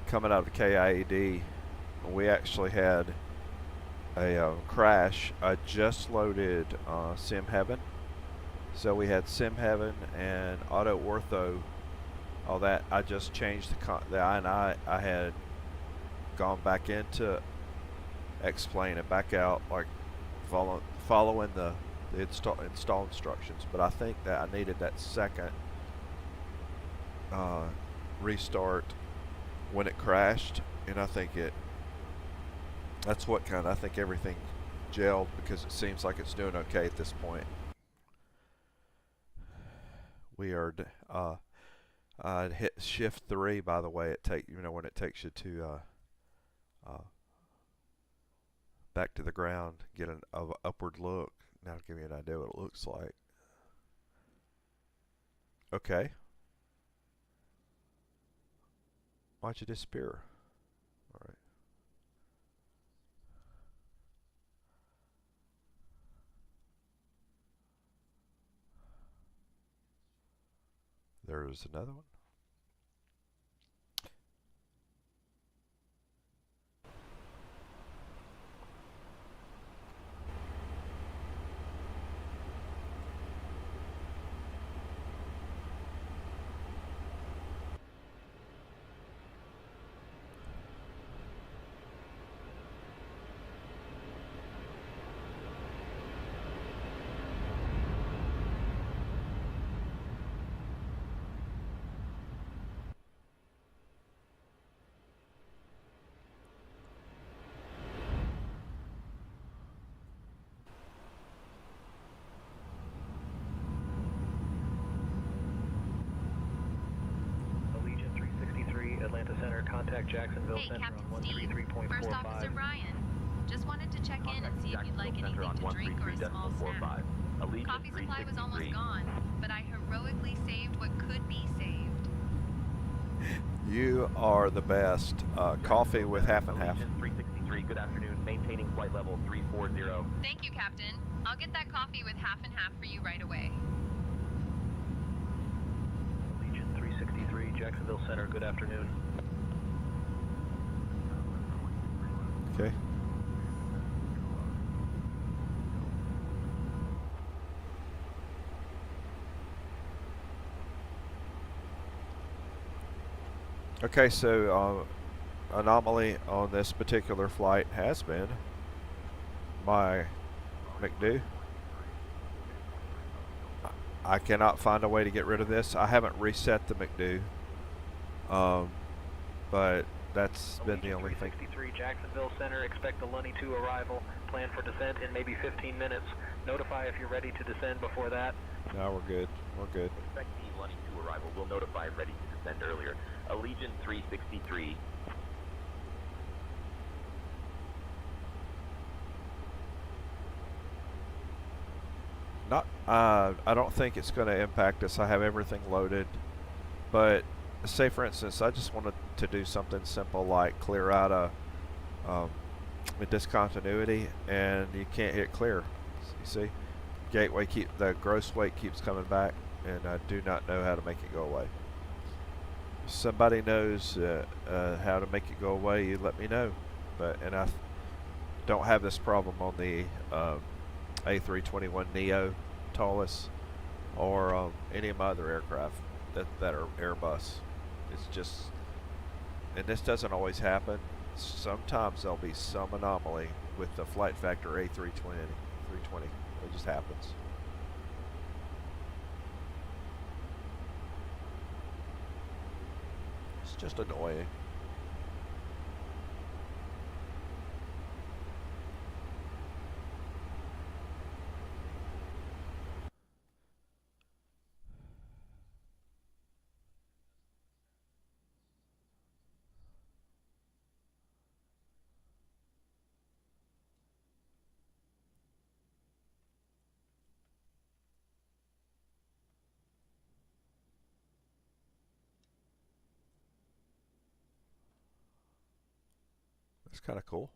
coming out of the KIAD, we actually had a crash. I just loaded Simheaven. So we had Simheaven and AutoOrtho all that. I just changed the I had gone back into Xplane and back out, like following the install instructions. But I think that I needed that second restart when it crashed, and I think that's what I think everything gelled, because it seems like it's doing okay at this point. We are hit shift 3, by the way. When it takes you to back to the ground, get an upward look. Now give me an idea what it looks like. Okay. Why'd you disappear? All right. There's another one. Atlanta Center, contact Jacksonville Hey, Center Captain on Steve. 133.45. First Officer Brian. Just wanted to check in and see if you'd like anything to drink or a small snack. Coffee supply was almost gone, but I heroically saved what could be saved. You are the best. Coffee with half and half. 363, good afternoon. Maintaining flight level 340. Thank you, Captain. I'll get that coffee with half and half for you right away. Allegiant 363, Jacksonville Center, good afternoon. Okay. Okay, so anomaly on this particular flight has been my McDo. I cannot find a way to get rid of this. I haven't reset the McDo, but that's been the only thing. 363 Jacksonville Center, expect the Lunny 2 arrival. Plan for descent in maybe 15 minutes. Notify if you're ready to descend before that. No, we're good. We're good. Expect the Lunny 2 arrival. We'll notify ready to descend earlier. Allegiant 363. Not, I don't think it's going to impact us. I have everything loaded, but say for instance, I just wanted to do something simple like clear out a discontinuity, and you can't hit clear. You see, gateway the gross weight keeps coming back, and I do not know how to make it go away. If somebody knows how to make it go away, you let me know. And I don't have this problem on the A321 Neo tallest or any of my other aircraft that are Airbus. It's just, and this doesn't always happen. Sometimes there'll be some anomaly with the flight factor A320. It just happens. It's just annoying. It's kind of cool.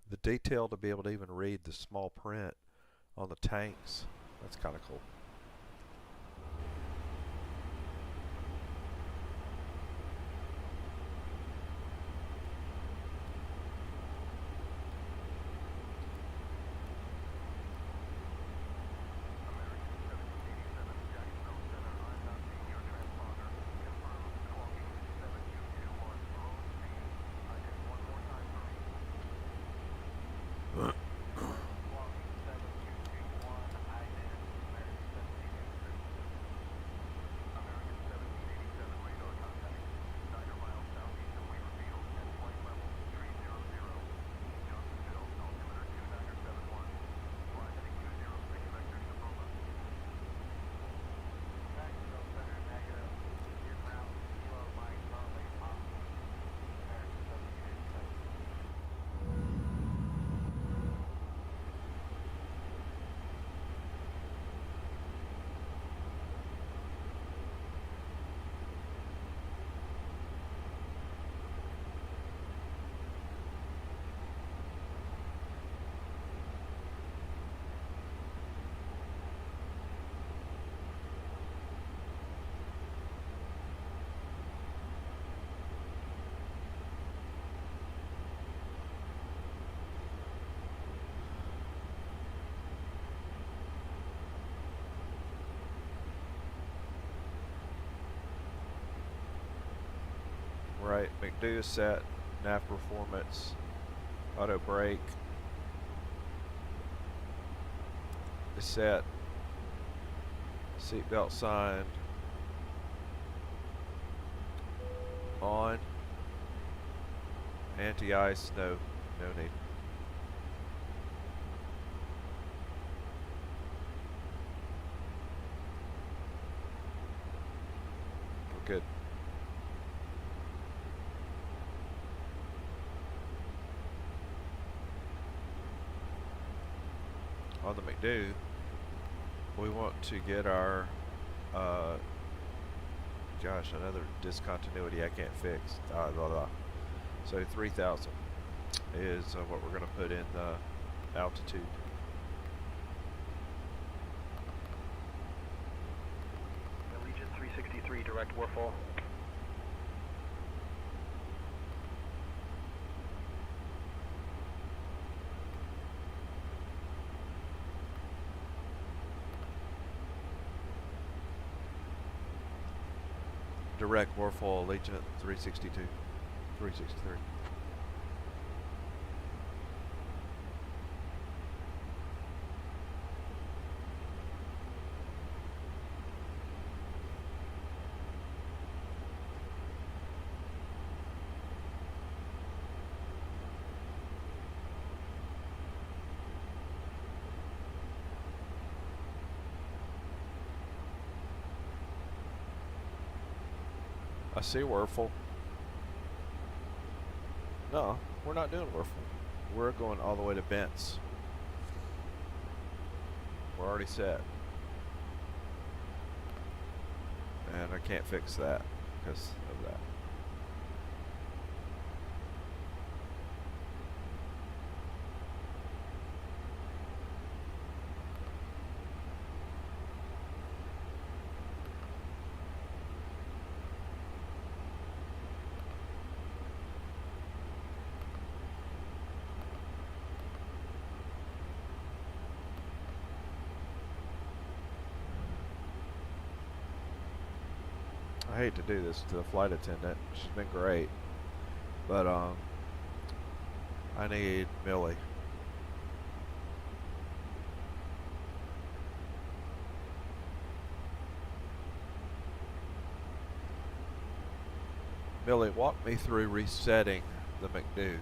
The detail to be able to even read the small print on the tanks, that's kind of cool. Alright, McDo is set. Nav performance. Auto brake is set. Seatbelt sign on. Anti-ice, no need. We're good. On the McDo, we want to get our, gosh, another discontinuity I can't fix. Blah, blah. So 3,000 is what we're going to put in the altitude. Allegiant 363, direct, we're full. Direct Warfall Allegiant 362, 363. I see Werfel. No, we're not doing Werfel. We're going all the way to Bentz. We're already set. And I can't fix that because of that. I hate to do this to the flight attendant. She's been great, but I need Millie. Millie, walk me through resetting the McDo.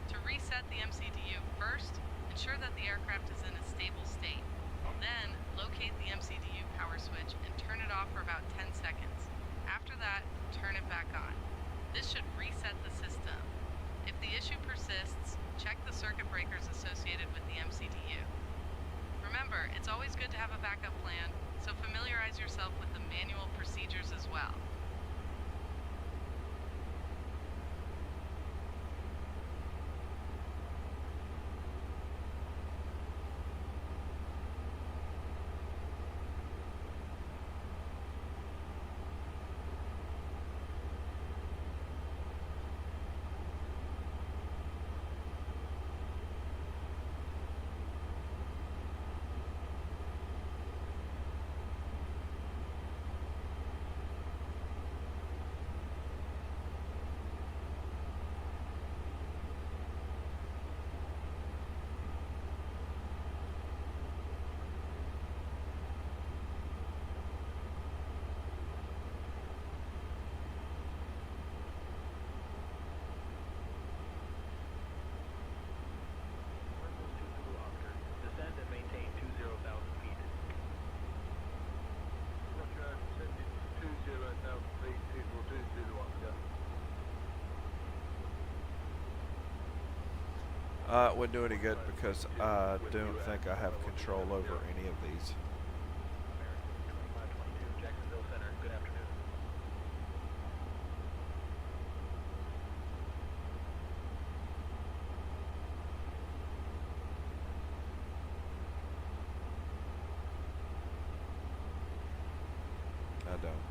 To reset the MCDU, first, ensure that the aircraft is in a stable state. Then, locate the MCDU power switch and turn it off for about 10 seconds. After that, turn it back on. This should reset the system. If the issue persists, check the circuit breakers associated with the MCDU. Remember, it's always good to have a backup plan, so familiarize yourself with the manual procedures as well. Descend and maintain 20,000 feet. Roger, descending 20,000 feet, people do the Oscar. It wouldn't do any good because I don't think I have control over any of these. American 2522, Jacksonville Center, good afternoon. I don't.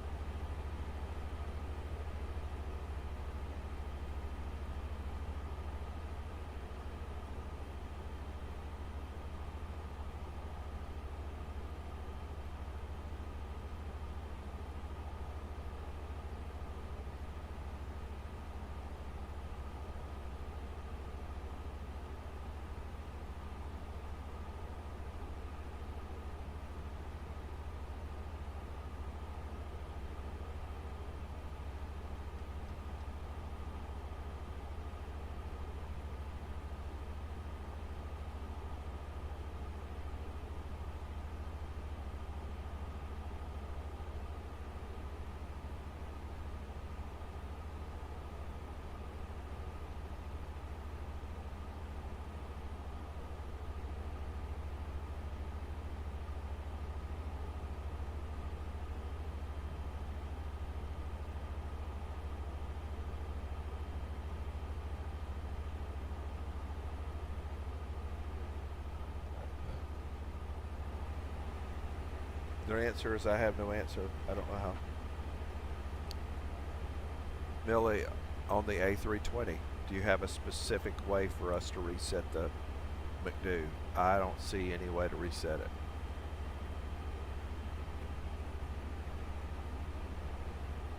Their answer is I have no answer. I don't know how. Millie, on the A320, do you have a specific way for us to reset the McDo? I don't see any way to reset it.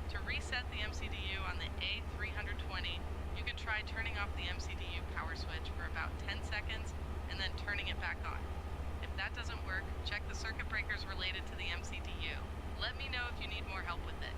To reset the MCDU on the A320, you can try turning off the MCDU power switch for about 10 seconds and then turning it back on. If that doesn't work, check the circuit breakers related to the MCDU. Let me know if you need more help with it.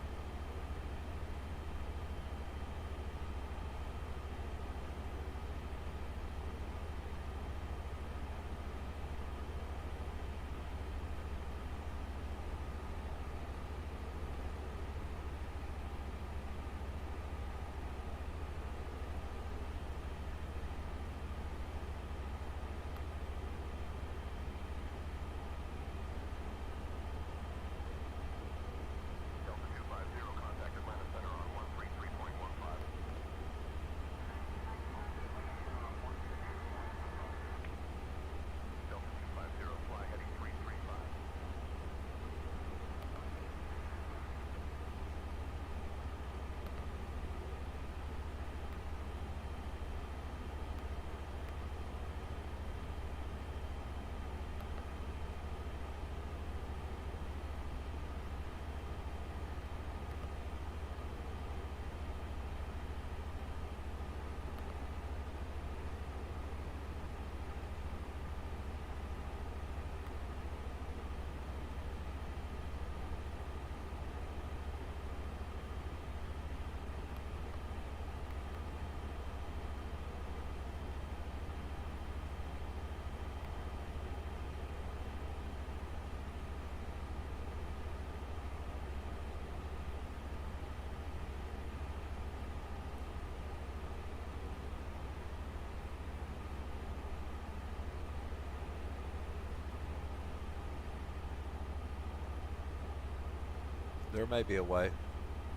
There may be a way,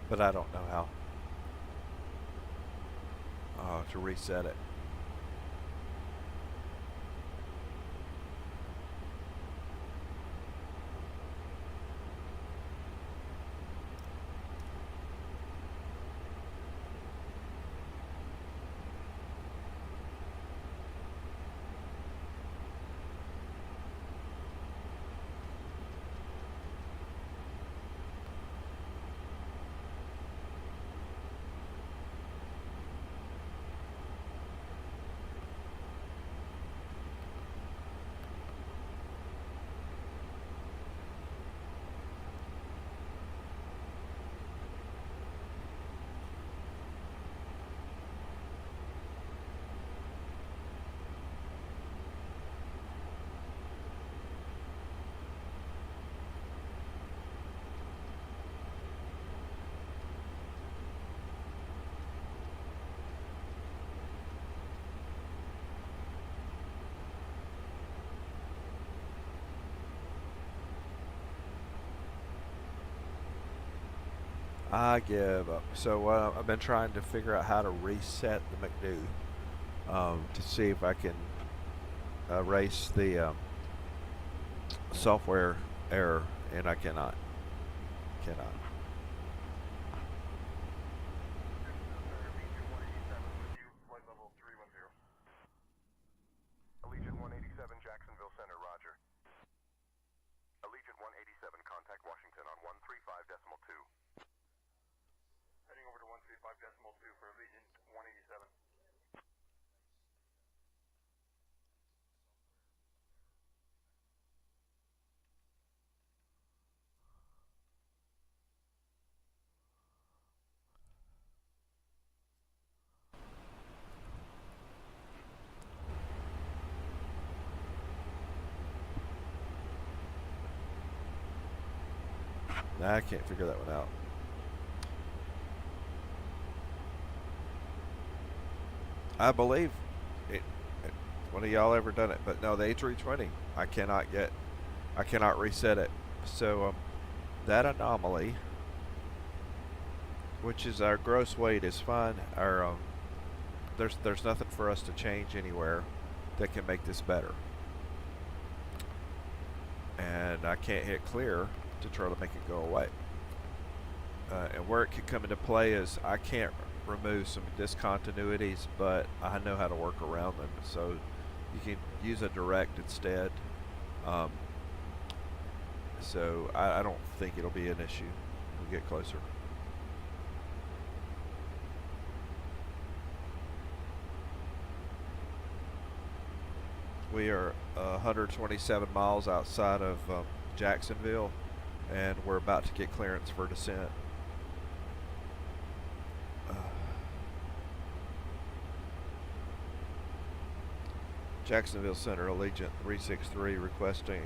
but I don't know how to reset it. I give up. So I've been trying to figure out how to reset the McDo to see if I can erase the software error, and I cannot. Cannot. Allegiant 187 Jacksonville Center, roger. Allegiant 187, contact Washington on 135.2. Heading over to 135.2 for Allegiant 187. Nah, I can't figure that one out. I believe one of y'all ever done it, but no, the A320, I cannot reset it. So that anomaly, which is our gross weight, is fine. Our there's nothing for us to change anywhere that can make this better. And I can't hit clear to try to make it go away. And where it could come into play is I can't remove some discontinuities, but I know how to work around them. So you can use a direct instead. So I don't think it'll be an issue when we get closer. We are 127 miles outside of Jacksonville, and we're about to get clearance for descent. Jacksonville Center, Allegiant 363 requesting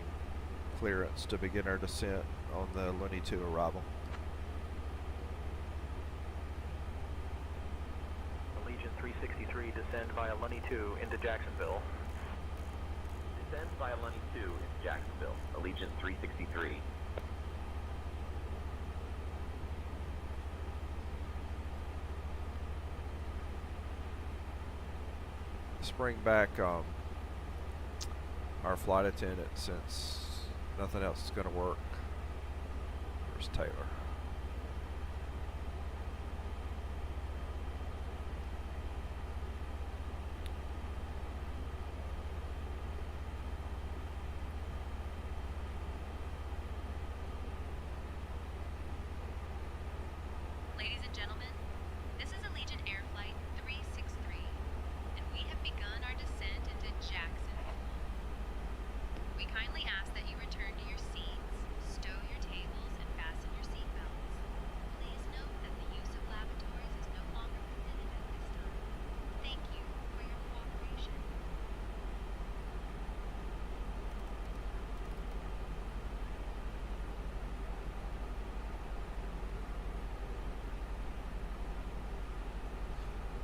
clearance to begin our descent on the Looney 2 arrival. Allegiant 363, descend via Lunny 2 into Jacksonville. Descend via Lunny 2 into Jacksonville. Allegiant 363. Bring back our flight attendant since nothing else is going to work. Where's Taylor? Ladies and gentlemen, this is Allegiant Air Flight 363, and we have begun our descent into Jacksonville. We kindly ask that you return to your seats, stow your tables, and fasten your seatbelts. Please note that the use of lavatories is no longer permitted at this time. Thank you for your cooperation.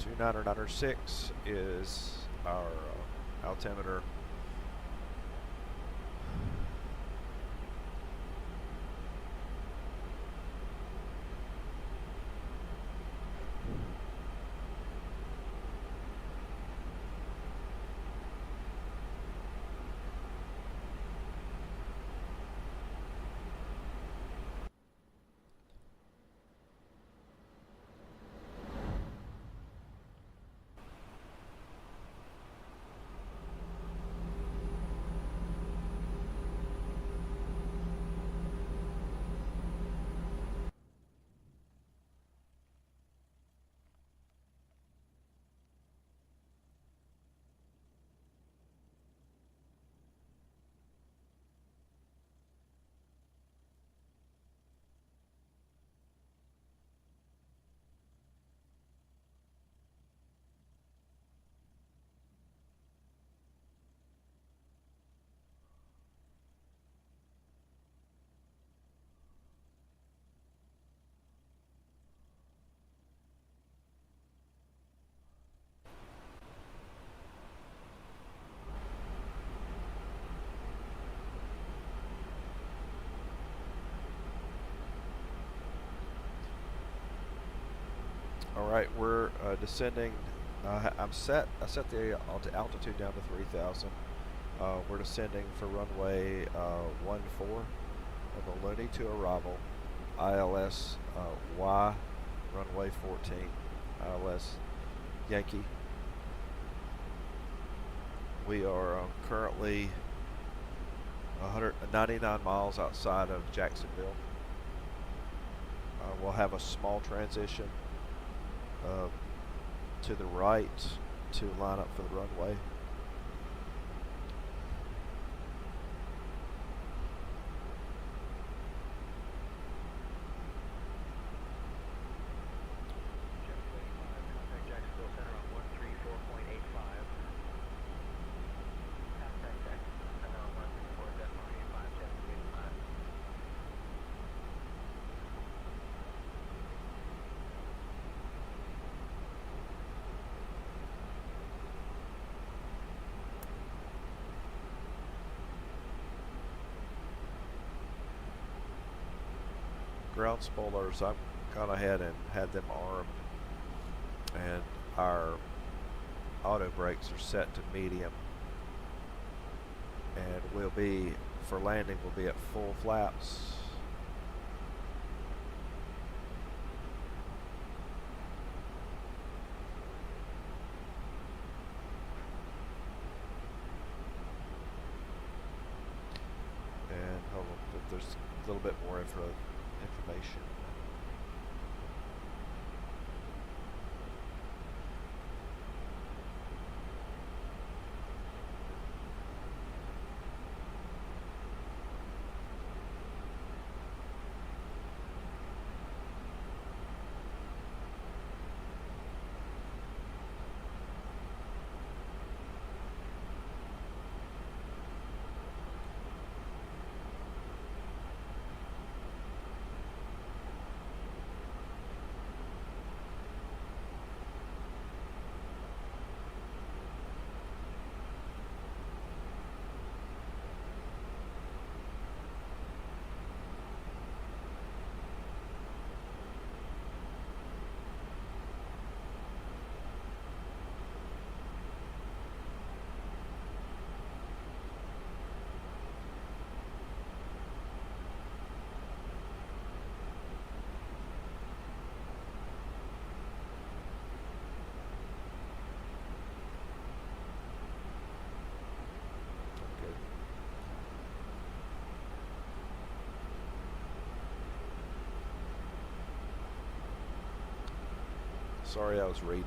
$2996 is our altimeter. All right, we're descending. I set the altitude down to 3,000. We're descending for runway 14 on the Looney 2 arrival. ILS Y, runway 14. ILS Yankee. We are currently 199 miles outside of Jacksonville. We'll have a small transition to the right to line up for the runway. Contact Jacksonville Center on 134.85. Contact Jacksonville Center on 134.85, Jacksonville 5. Ground spoilers, I've gone ahead and had them armed, and our auto brakes are set to medium, and we'll be, for landing, we'll be at full flaps a little bit more information. Sorry, I was reading.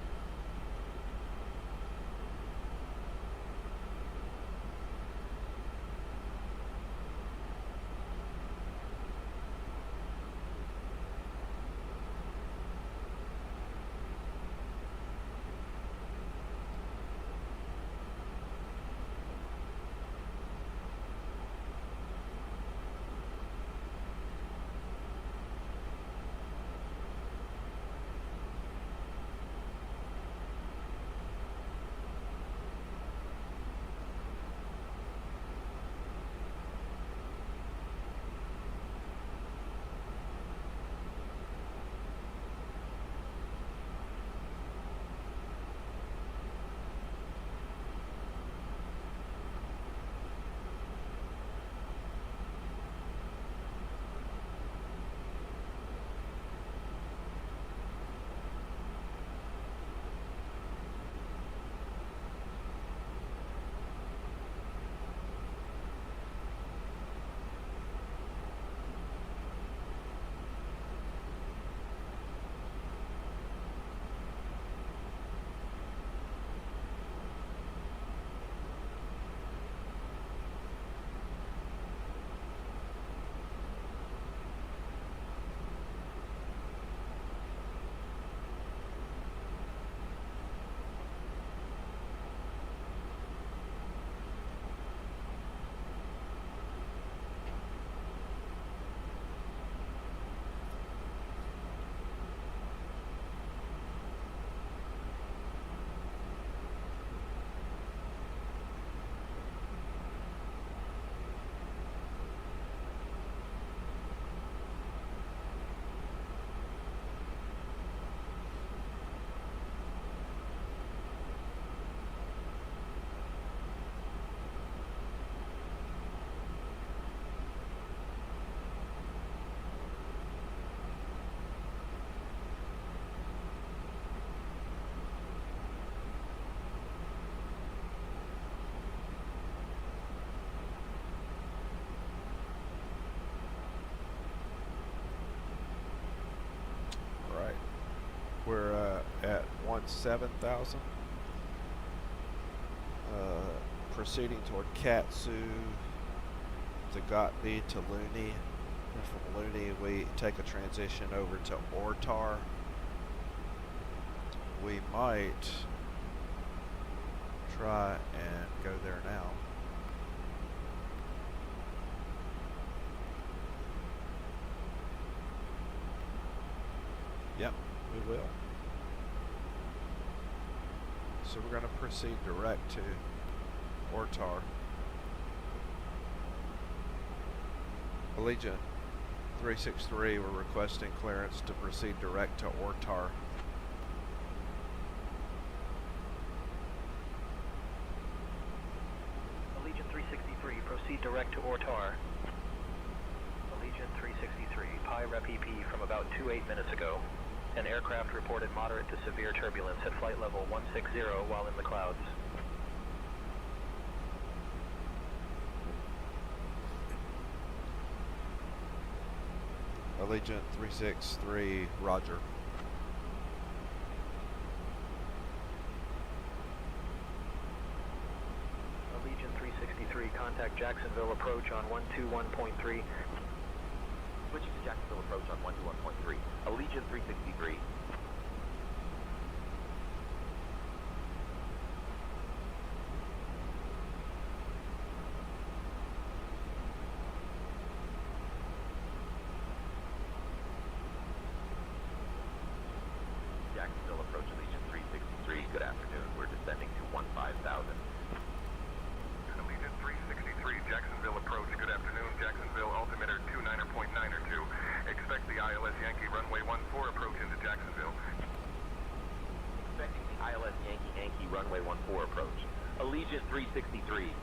We're at 17,000. Proceeding toward Katsu, to Gotby, to Looney. And from Looney, we take a transition over to Ortar. We might try and go there now. Yep, we will. So we're going to proceed direct to Ortar. Allegiant 363, we're requesting clearance to proceed direct to Ortar. Allegiant 363, proceed direct to Ortar. Allegiant 363, Pi Rep EP from about 28 minutes ago. An aircraft reported moderate to severe turbulence at flight level 160 while in the clouds. Allegiant 363, roger. Allegiant 363, contact Jacksonville approach on 121.3. Switching to Jacksonville approach on 121.3. Allegiant 363. Jacksonville approach Allegiant 363. Good afternoon. We're descending to 15,000. Allegiant 363, Jacksonville approach. Good afternoon. Jacksonville altimeter 29.902. Expect the ILS Yankee runway 14 approach into Jacksonville. Expecting the ILS Yankee runway 14 approach. Allegiant 363.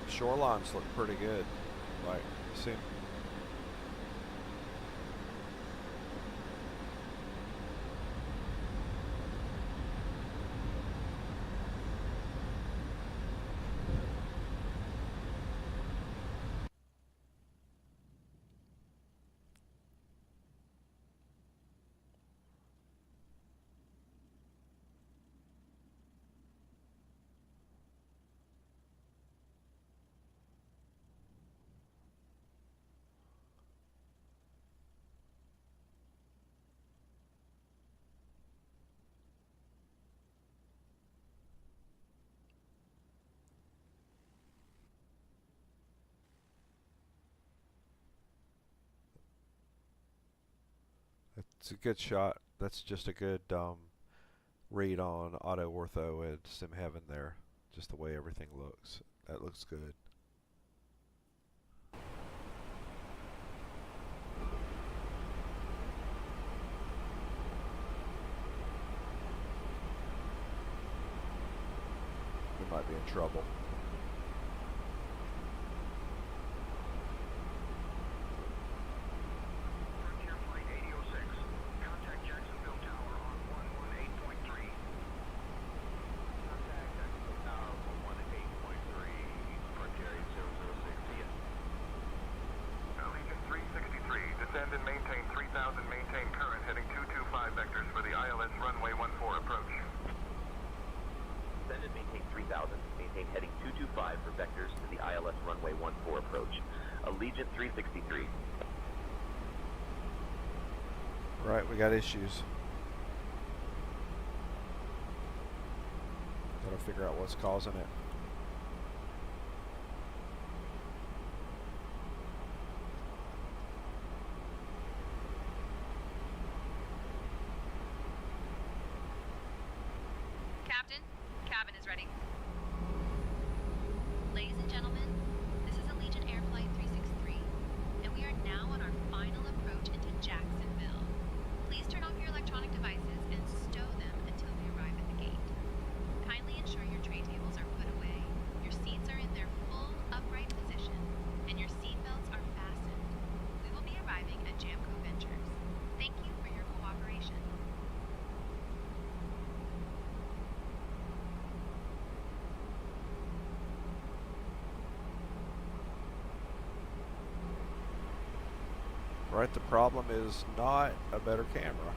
Shorelines look pretty good. Like, see. It's a good shot. That's just a good read on AutoOrtho and Simheaven there. Just the way everything looks. That looks good. We might be in trouble. Descend and maintain 3,000, maintain current, heading 225 vectors for the ILS runway 14 approach. Descend and maintain 3,000, maintain heading 225 for vectors to the ILS runway 14 approach. Allegiant 363. Right, we got issues. Gotta figure out what's causing it. Captain, cabin is ready. Ladies and gentlemen, this is Allegiant Air Flight 363, and we are now on our final approach into Jacksonville. Please turn off your electronic devices and stow them until we arrive at the gate. Kindly ensure your tray tables are put away, your seats are in their full upright position, and your seat belts are fastened. We will be arriving at Jamco Ventures. Thank you for your cooperation. Right, the problem is not a better camera.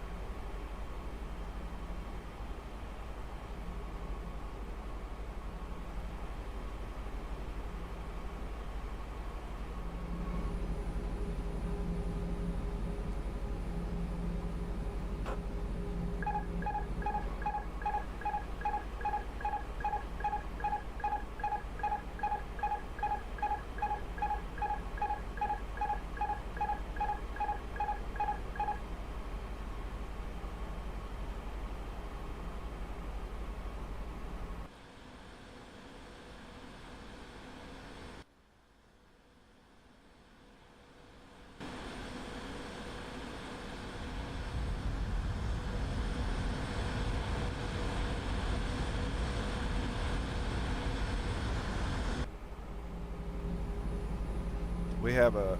We have a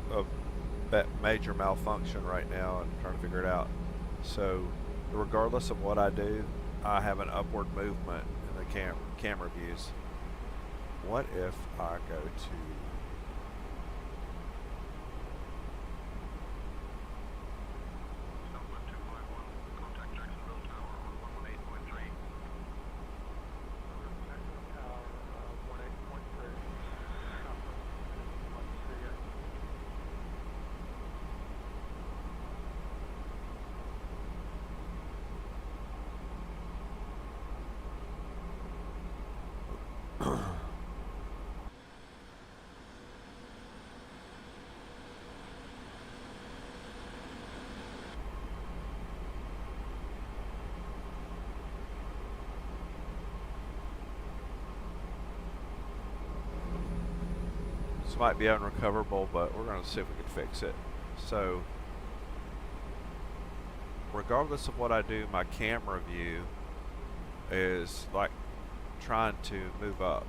major malfunction right now and trying to figure it out. So regardless of what I do, I have an upward movement in the camera views. What if I go to this might be unrecoverable, but we're going to see if we can fix it. So regardless of what I do, my camera view is like trying to move up.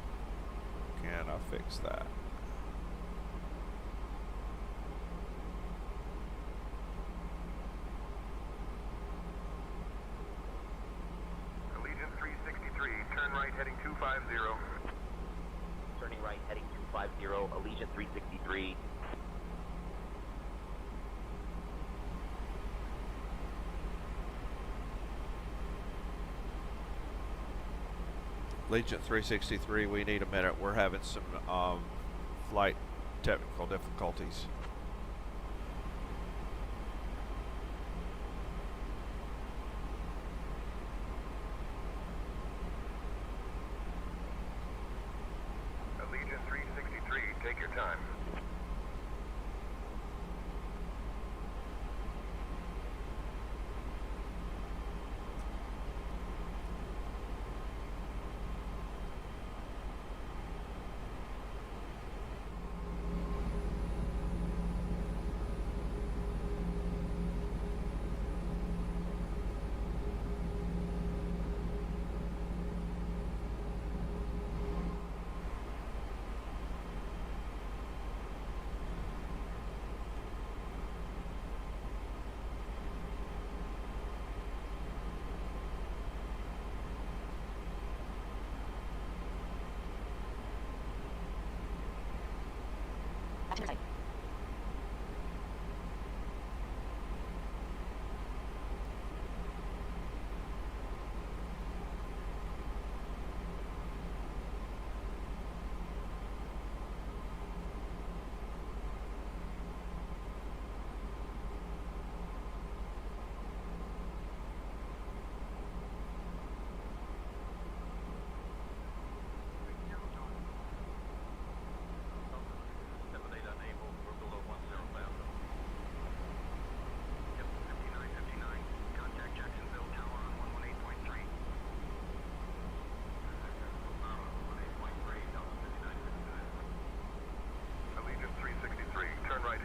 Can I fix that? Allegiant 363, turn right heading 250. Turning right, heading 250, Allegiant 363. Allegiant 363, we need a minute. We're having some flight technical difficulties. Allegiant 363, take your time.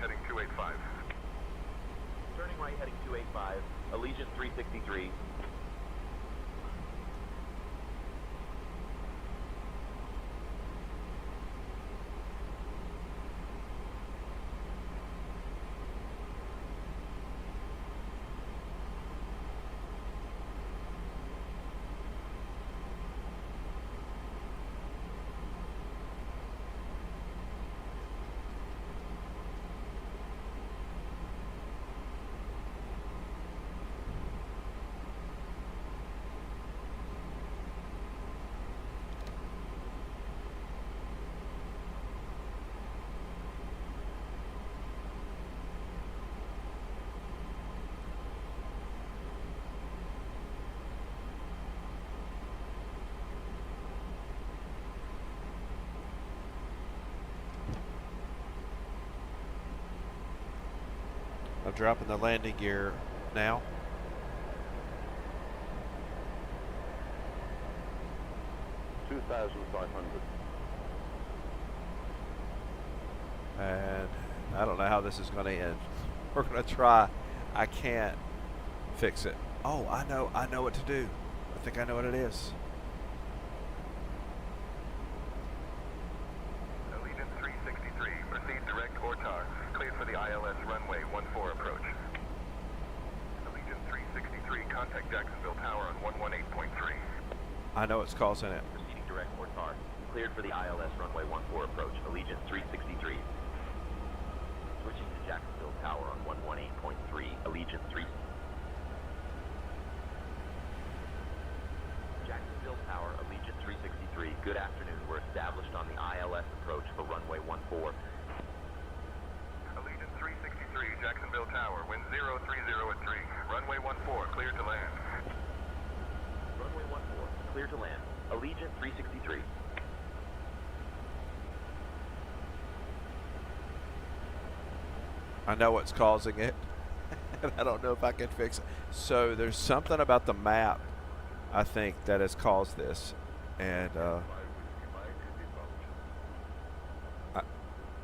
Heading 285. Turning right, heading 285, Allegiant 363. I'm dropping the landing gear now. And I don't know how this is going to end. We're going to try. I can't fix it. Oh, I know what to do. I think I know what it is. Allegiant 363, proceed direct Ortho. ILS runway 14 approach. Allegiant 363, contact Jacksonville Tower on 118.3. I know it's causing it. Proceeding direct Ortho. Cleared for the ILS runway 14 approach. Allegiant 363. Switching to Jacksonville Tower on 118.3. Allegiant 3. Jacksonville Tower, Allegiant 363. Good afternoon. We're established on the ILS approach for runway 14. Allegiant 363, Jacksonville Tower, wind 030 at 3. Runway 14, cleared to land. Runway 14, clear to land. Allegiant 363. I know what's causing it, and I don't know if I can fix it. So there's something about the map, I think, that has caused this, and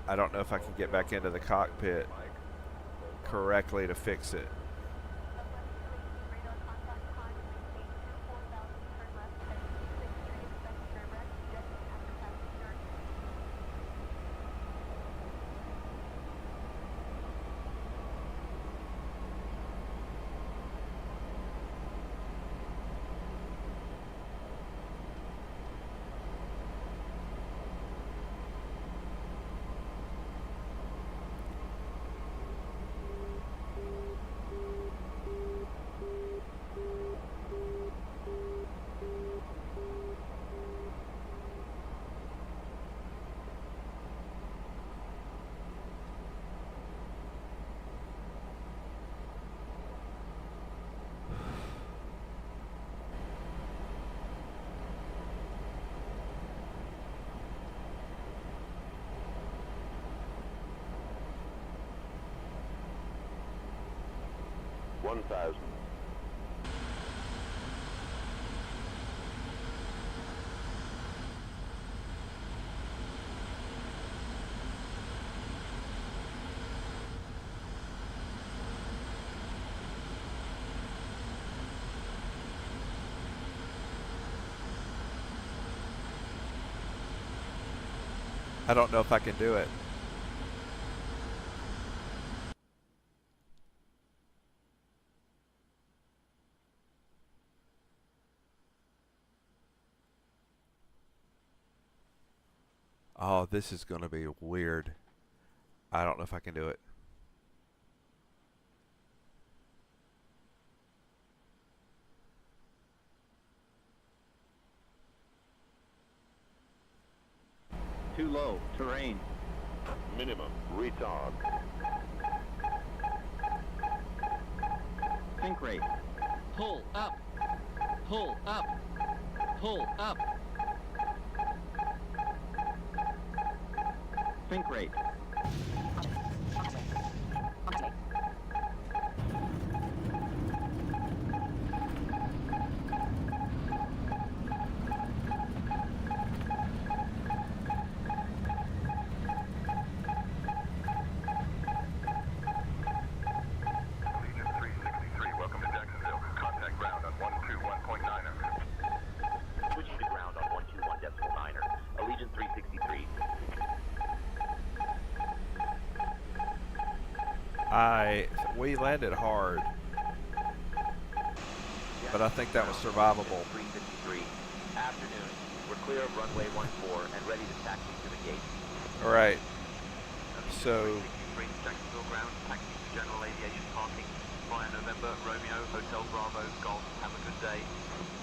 I don't know if I can get back into the cockpit correctly to fix it. I don't know if I can do it. Oh, this is going to be weird. I don't know if I can do it. Too low, terrain. Minimum, retard. Think rate. Pull up. Pull up. Pull up. Think rate. We landed hard, but I think that was survivable. 353. Afternoon. We're clear of runway 14 and ready to taxi to the gate. All right. So. Jacksonville ground, taxi to general aviation parking via November, Romeo, Hotel Bravo, Golf. Have a good day.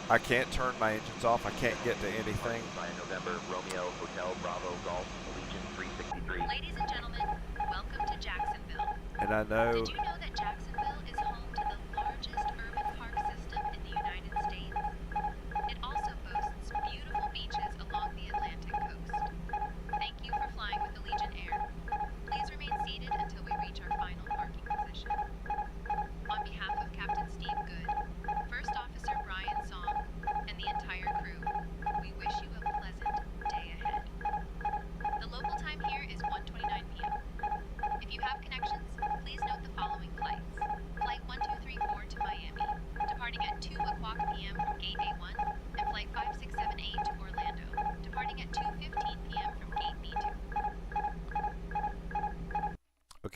I can't turn my engines off. I can't get to anything. Via November, Romeo, Hotel Bravo, Golf, Allegiant 363. Ladies and gentlemen, welcome to Jacksonville. And I know. Did you know that Jacksonville is home to the largest urban park system in the United States? It also boasts beautiful beaches along the Atlantic coast. Thank you for flying with Allegiant Air. Please remain seated until we reach our final parking position. On behalf of Captain Steve Good, First Officer Brian Song, and the entire crew, we wish you a pleasant day ahead. The local time here is 1:29 p.m. If you have connections, please note the following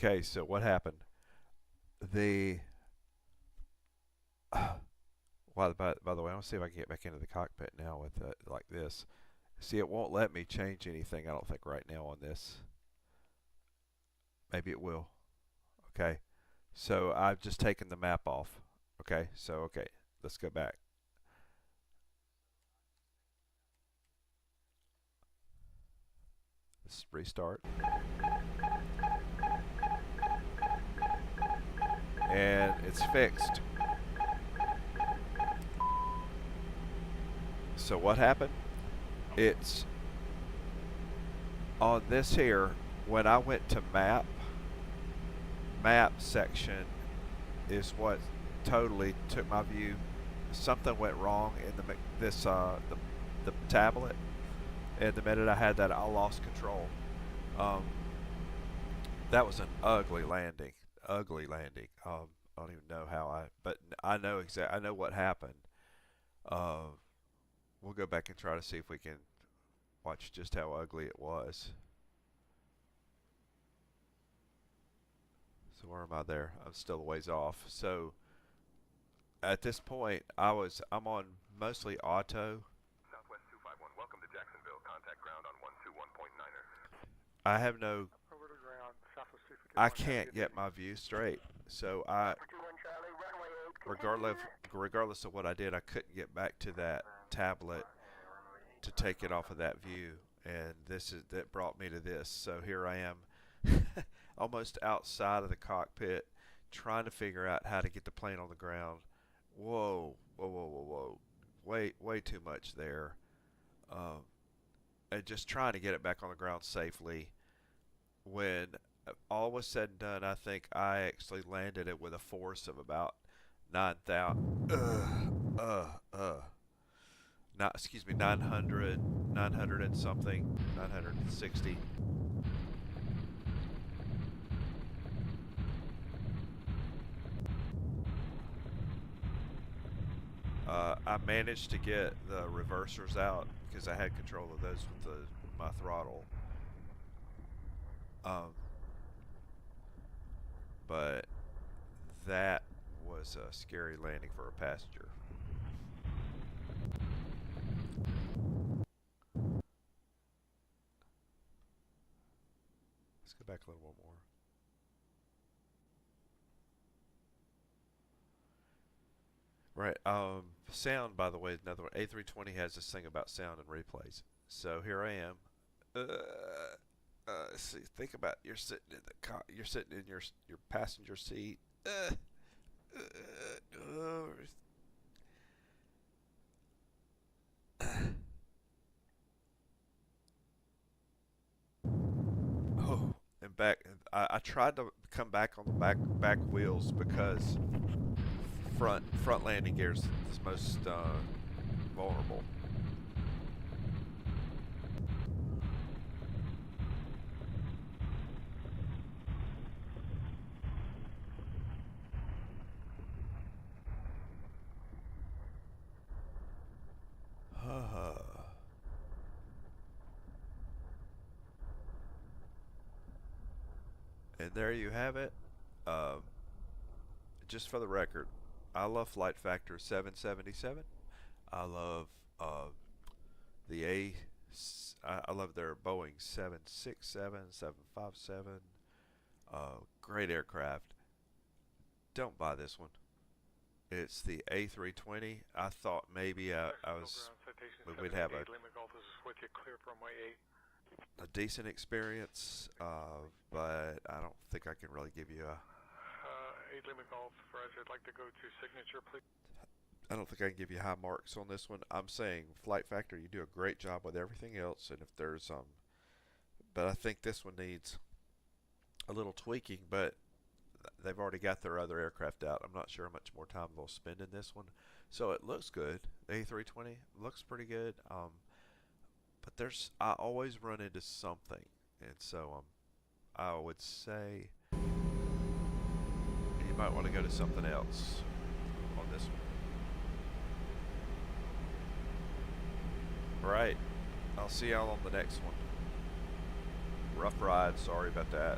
Okay, so what happened? The well, by the way, I want to see if I can get back into the cockpit now with like this. See, it won't let me change anything, I don't think, right now on this. Maybe it will. Okay, so I've just taken the map off. Okay, so okay, let's go back. Let's restart. And it's fixed. So what happened? It's on this here, when I went to map section is what totally took my view. Something went wrong in the tablet, and the minute I had that, I lost control. That was an ugly landing. I don't even know how but I know I know what happened. We'll go back and try to see if we can watch just how ugly it was. So where am I there? I'm still a ways off. So at this point, I'm on mostly auto. Southwest 251, welcome to Jacksonville. Contact ground on 121.9er. I have no. Over to ground, Southwest 251. I can't get my view straight. So regardless of what I did, I couldn't get back to that tablet to take it off of that view, and that brought me to this. So here I am, almost outside of the cockpit, trying to figure out how to get the plane on the ground. Whoa, way too much there, and just trying to get it back on the ground safely. When all was said and done, I think I actually landed it with a force of about 900 and something, 960. I managed to get the reversers out because I had control of those with my throttle. But that was a scary landing for a passenger. Let's go back a little bit more. Right. Sound, by the way, another one. A320 has this thing about sound and replays. So here I am. See, think about you're sitting in the car. You're sitting in your passenger seat. Oh, and back. I tried to come back on the back wheels because front landing gear is most vulnerable. And there you have it. Just for the record, I love flight factor 777. I love I love their Boeing 767, 757. Great aircraft. Don't buy this one. It's the A320. I thought maybe we'd have a decent experience, but I don't think I can really give you a. 8 Lima Golf, Roger, I'd like to go to signature, please. I don't think I can give you high marks on this one. I'm saying flight factor, you do a great job with everything else, and if there's but I think this one needs a little tweaking, but they've already got their other aircraft out. I'm not sure how much more time they'll spend in this one. So it looks good. The A320 looks pretty good. But I always run into something, and so I would say you might want to go to something else on this one. Alright, I'll see y'all on the next one. Rough ride, sorry about that.